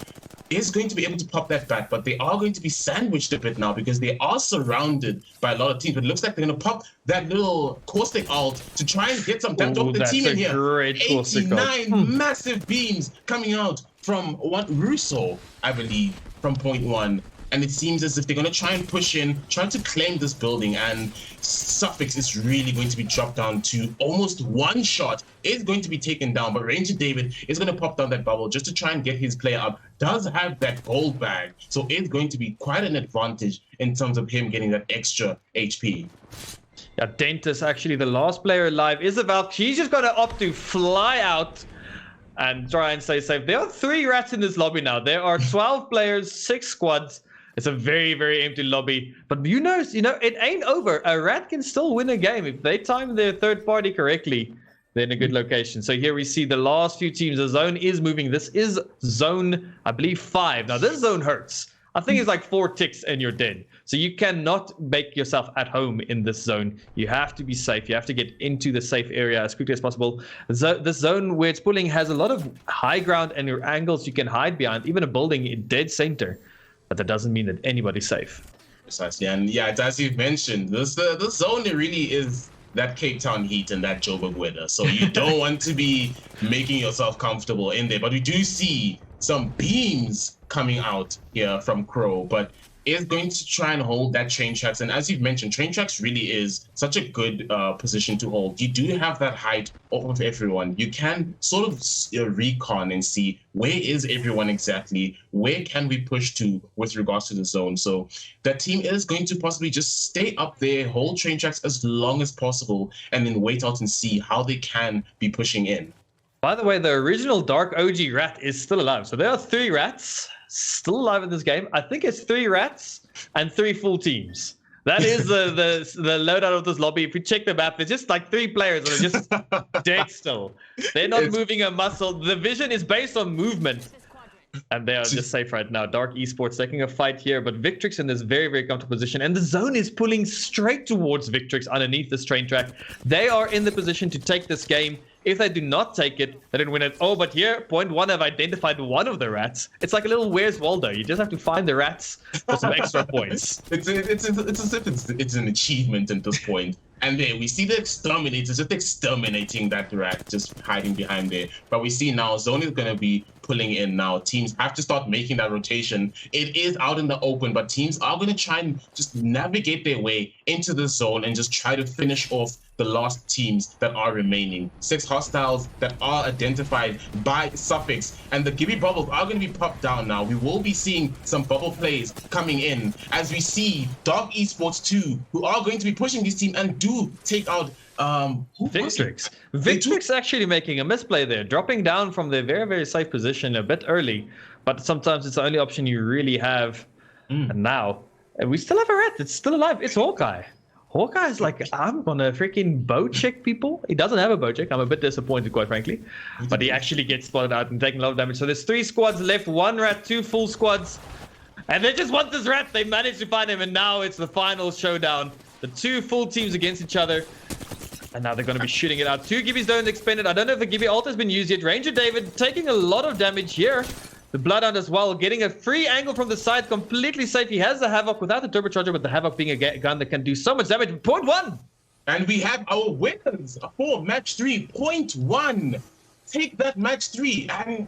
Is going to be able to pop that back, but they are going to be sandwiched a bit now because they are surrounded by a lot of teams. But it looks like they're going to pop that little caustic ult to try and get some damage off the team in here. 89 massive beams coming out from Russo, I believe, from point one. And it seems as if they're going to try and push in, try to claim this building, and Suffix is really going to be dropped down to almost one shot. Is going to be taken down, but Ranger David is going to pop down that bubble just to try and get his player up. Does have that gold bag, so it's going to be quite an advantage in terms of him getting that extra HP. Yeah, Dentus, actually the last player alive, is about. She's just going to opt to fly out and try and stay safe. There are 3 rats in this lobby now. There are 12 players, 6 squads. It's a very, very empty lobby. But you know, it ain't over. A rat can still win a game. If they time their third party correctly, they're in a good location. So here we see the last few teams. The zone is moving. This is zone, I believe, 5. Now, this zone hurts. I think it's like 4 ticks and you're dead. So you cannot make yourself at home in this zone. You have to be safe. You have to get into the safe area as quickly as possible. This zone where it's pulling has a lot of high ground and your angles you can hide behind, even a building in dead center. But that doesn't mean that anybody's safe. Precisely, and yeah, it's as you've mentioned, this zone, it really is that Cape Town heat and that Joburg weather. So you don't want to be making yourself comfortable in there. But we do see some beams coming out here from Crow, but is going to try and hold that train tracks. And as you've mentioned, train tracks really is such a good position to hold. You do have that height off of everyone. You can sort of recon and see where is everyone exactly, where can we push to with regards to the zone. So that team is going to possibly just stay up there, hold train tracks as long as possible, and then wait out and see how they can be pushing in. By the way, the original Dark OG rat is still alive. So there are 3 rats still alive in this game. I think it's 3 rats and 3 full teams. That is the loadout of this lobby. If you check the map, there's just like 3 players that are just dead still. They're not moving a muscle. The vision is based on movement. And they are just safe right now. Dark Esports taking a fight here, but Victrix in this very, very comfortable position. And the zone is pulling straight towards Victrix underneath this train track. They are in the position to take this game. If they do not take it, they don't win it. Oh, but here, point 1 have identified one of the rats. It's like a little Where's Waldo. You just have to find the rats for some extra points. It's as if it's an achievement at this point. And there we see the exterminators just exterminating that rat, just hiding behind there. But we see now Zone is going to be pulling in now. Teams have to start making that rotation. It is out in the open, but teams are going to try and just navigate their way into the zone and just try to finish off the last teams that are remaining. 6 hostiles that are identified by Suffix, and the Gibby bubbles are going to be popped down now. We will be seeing some bubble plays coming in as we see Dark Esports 2, who are going to be pushing this team and do take out Victrix. Victrix actually making a misplay there, dropping down from their very, very safe position a bit early, but sometimes it's the only option you really have. And now we still have a rat. It's still alive. It's Hawkeye. Hawkeye's like, I'm gonna freaking bow check people. He doesn't have a bow check. I'm a bit disappointed, quite frankly. But he actually gets spotted out and taking a lot of damage. So there's 3 squads left, 1 rat, 2 full squads. And they just want this rat. They managed to find him, and now it's the final showdown. The 2 full teams against each other. And now they're going to be shooting it out. 2 Gibbies don't expended. I don't know if the Gibby ult has been used yet. Ranger David taking a lot of damage here. The Bloodhound as well, getting a free angle from the side, completely safe. He has the Havoc without the turbocharger, but the Havoc being a gun that can do so much damage. Point 1! And we have our winners for match 3. Point 1. Take that match 3. And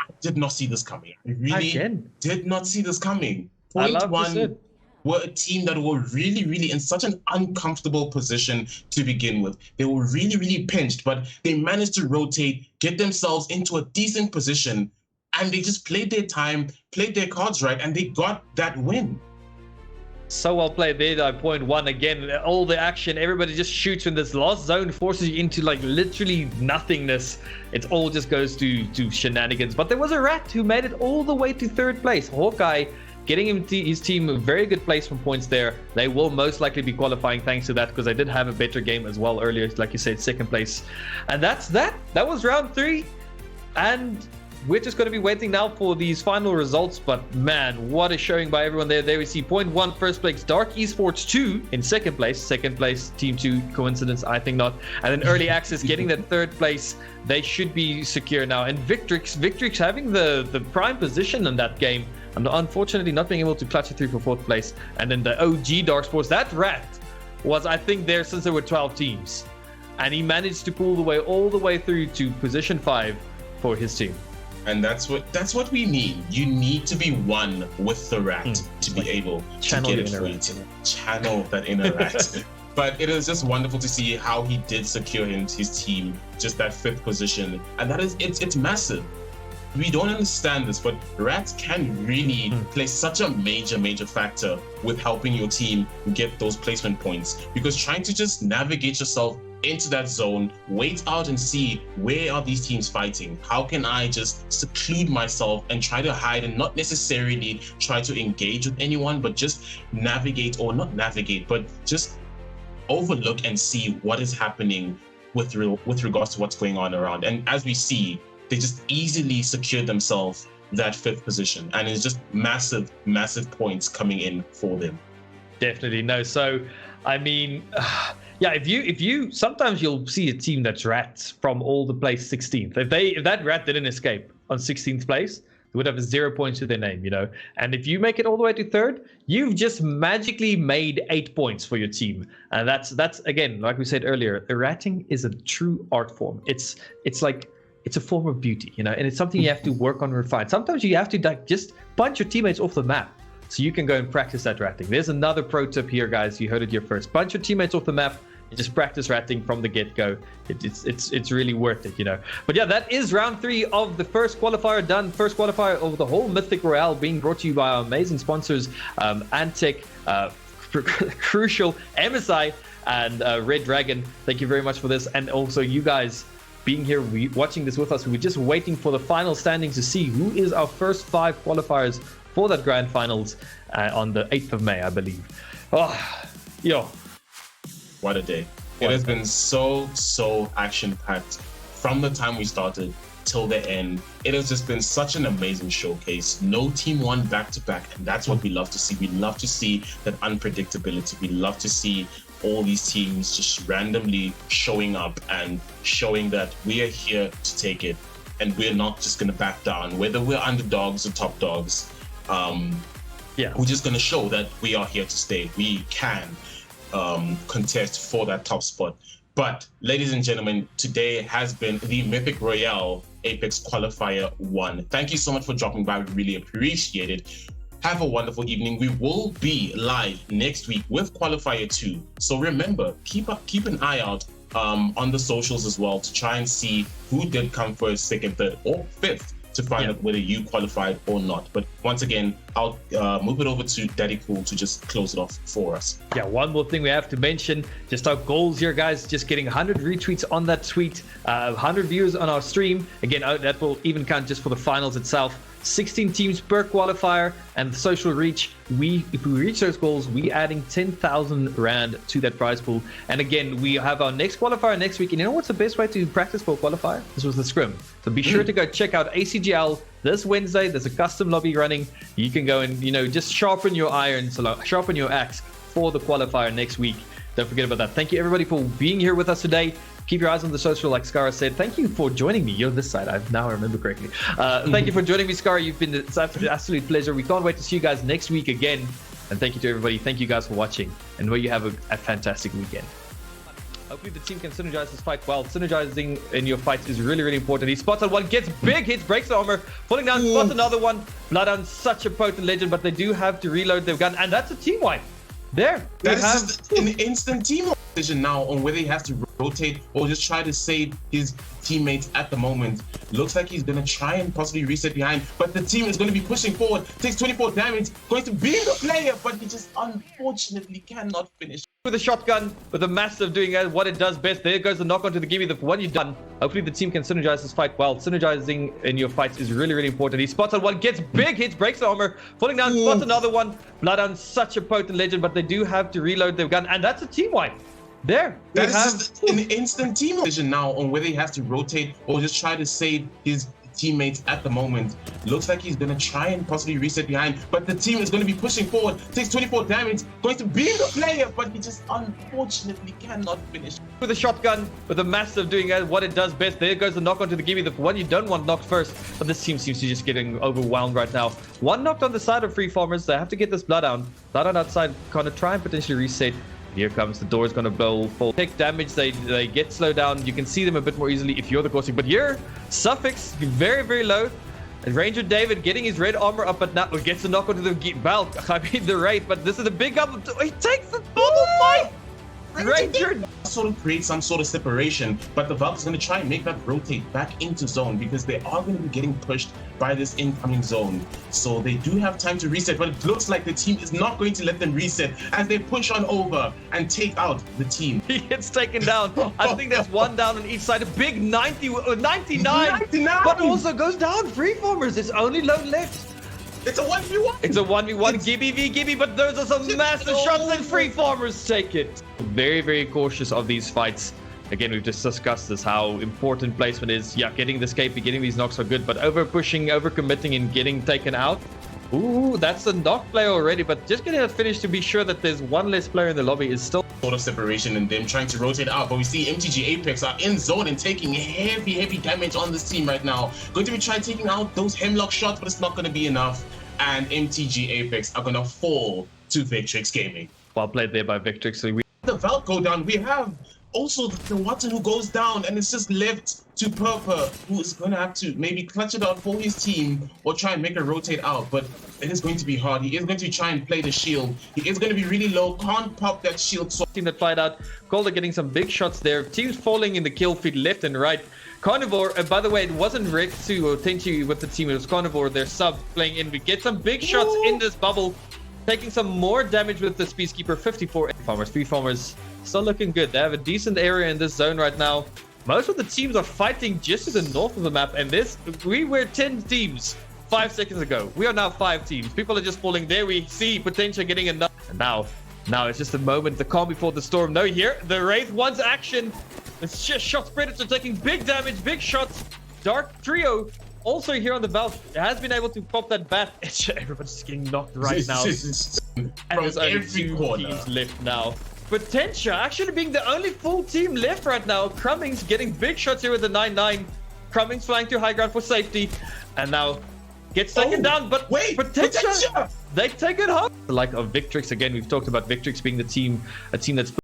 I did not see this coming. I really did not see this coming. Point 1 were a team that were really, really in such an uncomfortable position to begin with. They were really, really pinched, but they managed to rotate, get themselves into a decent position, and they just played their time, played their cards right, and they got that win. So well played there. Point 1 again. All the action, everybody just shoots when this last zone forces you into like literally nothingness. It all just goes to shenanigans. But there was a rat who made it all the way to 3rd place. Hawkeye getting his team a very good placement points there. They will most likely be qualifying thanks to that, because they did have a better game as well earlier, like you said, 2nd place. And that's that. That was round 3. And we're just going to be waiting now for these final results. But man, what a showing by everyone there. There we see point 1, 1st place, Dark Esports 2 in 2nd place. 2nd place, Team 2, coincidence? I think not. And then Early Access getting that 3rd place. They should be secure now. And Victrix having the prime position in that game, and unfortunately not being able to clutch it through for 4th place. And then the OG Dark Sports, that rat was, I think, there since there were 12 teams. And he managed to pull the way all the way through to position 5 for his team. And that's what we need. You need to be one with the rat to be able to get it free. Channel that inner rat. But it is just wonderful to see how he did secure his team, just that 5th position. And that is, it's massive. We don't understand this, but rats can really play such a major factor with helping your team get those placement points. Because trying to just navigate yourself into that zone, wait out and see where are these teams fighting. How can I just seclude myself and try to hide and not necessarily try to engage with anyone, but just navigate, or not navigate, but just overlook and see what is happening with regards to what's going on around. And as we see, they just easily secured themselves that 5th position, and it's just massive points coming in for them. Definitely. No, so I mean, yeah, if you sometimes you'll see a team that's rats from all the place 16th. If that rat didn't escape on 16th place, they would have 0 points to their name, you know. And if you make it all the way to 3rd, you've just magically made 8 points for your team. And that's again, like we said earlier, ratting is a true art form. It's it's a form of beauty, you know, and it's something you have to work on and refine. Sometimes you have to like just punch your teammates off the map so you can go and practice that ratting. There's another pro tip here, guys. You heard it here first. Bunch your teammates off the map and just practice ratting from the get-go. It's really worth it, you know. But yeah, that is round 3 of the first qualifier done. First qualifier of the whole Mythic Royale, being brought to you by our amazing sponsors, Antec, Crucial, MSI, and Red Dragon. Thank you very much for this, and also you guys being here, watching this with us. We were just waiting for the final standings to see who is our first 5 qualifiers for that grand finals on the 8th of May, I believe. Oh, yo. What a day. It has been so action-packed from the time we started till the end. It has just been such an amazing showcase. No team won back-to-back, and that's what we love to see. We love to see that unpredictability. We love to see all these teams just randomly showing up and showing that we are here to take it, and we're not just going to back down, whether we're underdogs or top dogs. We're just going to show that we are here to stay. We can contest for that top spot. But ladies and gentlemen, today has been the Mythic Royale Apex Qualifier 1. Thank you so much for dropping by. We really appreciate it. Have a wonderful evening. We will be live next week with Qualifier 2. So remember, keep an eye out on the socials as well to try and see who did come first, second, third, or fifth to find out whether you qualified or not. But once again, I'll move it over to Daddy Cool to just close it off for us. Yeah, one more thing we have to mention, just our goals here, guys. Just getting 100 retweets on that tweet, 100 views on our stream. Again, that will even count just for the finals itself. 16 teams per qualifier, and the social reach, if we reach those goals, we adding 10,000 rand to that prize pool. And again, we have our next qualifier next week, and you know what's the best way to practice for a qualifier? This was the scrim. So be sure to go check out ACGL this Wednesday. There's a custom lobby running. You can go and, you know, just sharpen your iron, so sharpen your axe for the qualifier next week. Don't forget about that. Thank you everybody for being here with us today. Keep your eyes on the social, like Skara said. Thank you for joining me. You're this side. Now I remember correctly. Thank you for joining me, Skara. You've been an absolute pleasure. We can't wait to see you guys next week again. And thank you to everybody. Thank you guys for watching. And may you have a fantastic weekend. Hopefully the team can synergize this fight well. Synergizing in your fights is really, really important. He spots on one, gets big hits, breaks the armor, falling down, spots another one. Bloodhound, such a potent legend, but they do have to reload their gun. And that's a team wipe. There. That's just an instant team decision now on whether he has to rotate or just try to save his teammates at the moment. Looks like he's going to try and possibly reset behind, but the team is going to be pushing forward. Takes 24 damage, going to be the player, but he just unfortunately cannot finish. With a shotgun, with a massive doing what it does best. There goes the knock onto the gimme, the one you've done. Hopefully the team can synergize this fight well. Synergizing in your fights is really, really important. He spots on one, gets big hits, breaks the armor, falling down, spots another one. Bloodhound, such a potent legend, but they do have to reload their gun, and that's a team wipe. There. That's just an instant team decision now on whether he has to rotate or just try to save his teammates at the moment. Looks like he's going to try and possibly reset behind, but the team is going to be pushing forward. Takes 24 damage, going to be the player, but he just unfortunately cannot finish. With a shotgun, with a massive doing what it does best. There goes the knock onto the gimme, the one you don't want knocked first. But this team seems to just getting overwhelmed right now. One knocked on the side of Free Farmers. They have to get this Bloodhound. Bloodhound outside, kind of try and potentially reset. Here comes the door is going to blow full. Take damage, they get slowed down. You can see them a bit more easily if you're the coursing. But here, Suffix, very, very low. And Ranger David getting his red armor up, but now gets a knock onto the belt. I mean, the Wraith, but this is a big up. He takes the bubble fight. Ranger sort of create some sort of separation, but the Valk is going to try and make that rotate back into zone because they are going to be getting pushed by this incoming zone. So they do have time to reset, but it looks like the team is not going to let them reset as they push on over and take out the team. He gets taken down. I think there's one down on each side. A big 99, but also goes down. Freeformers, it's only low left. It's a 1v1. It's a 1v1. Gibby v Gibby, but those are some massive shots and Freeformers take it. Very, very cautious of these fights. Again, we've just discussed this, how important placement is. Yeah, getting the escape, getting these knocks are good, but over pushing, over committing and getting taken out. Ooh, that's a knock play already, but just getting a finish to be sure that there's one less player in the lobby is still sort of separation and them trying to rotate out. But we see MTG Apex are in zone and taking heavy damage on this team right now. Going to be trying taking out those hemlock shots, but it's not going to be enough. And MTG Apex are going to fall to Victrix Gaming. Well played there by Victrix. So the Valk go down. We have Also, the Watson who goes down, and it's just left to Purple, who is going to have to maybe clutch it out for his team or try and make a rotate out. But it is going to be hard. He is going to try and play the shield. He is going to be really low. Can't pop that shield. So team that fight out. Calder getting some big shots there. Teams falling in the kill feed left and right. Carnivore, by the way, it wasn't Rexu or Tenchi with the team. It was Carnivore, their sub, playing in. We get some big shots in this bubble. Taking some more damage with the Peacekeeper. 54 farmers. 3 farmers still looking good. They have a decent area in this zone right now. Most of the teams are fighting just to the north of the map. And we were 10 teams 5 seconds ago. We are now 5 teams. People are just falling there. We see potential getting enough. And now it's just a moment. The calm before the storm. No, here, the Wraith wants action. It's just shots. Predator taking big damage, big shots. Dark Trio also here on the valve has been able to pop that bat. Everybody's just getting knocked right now. And there's only 2 teams left now. Potentia actually being the only full team left right now. Crummings getting big shots here with the 9-9. Crummings flying to high ground for safety. And now gets taken down. But wait, Potentia, they take it home. Like of Victrix, again, we've talked about Victrix being a team that's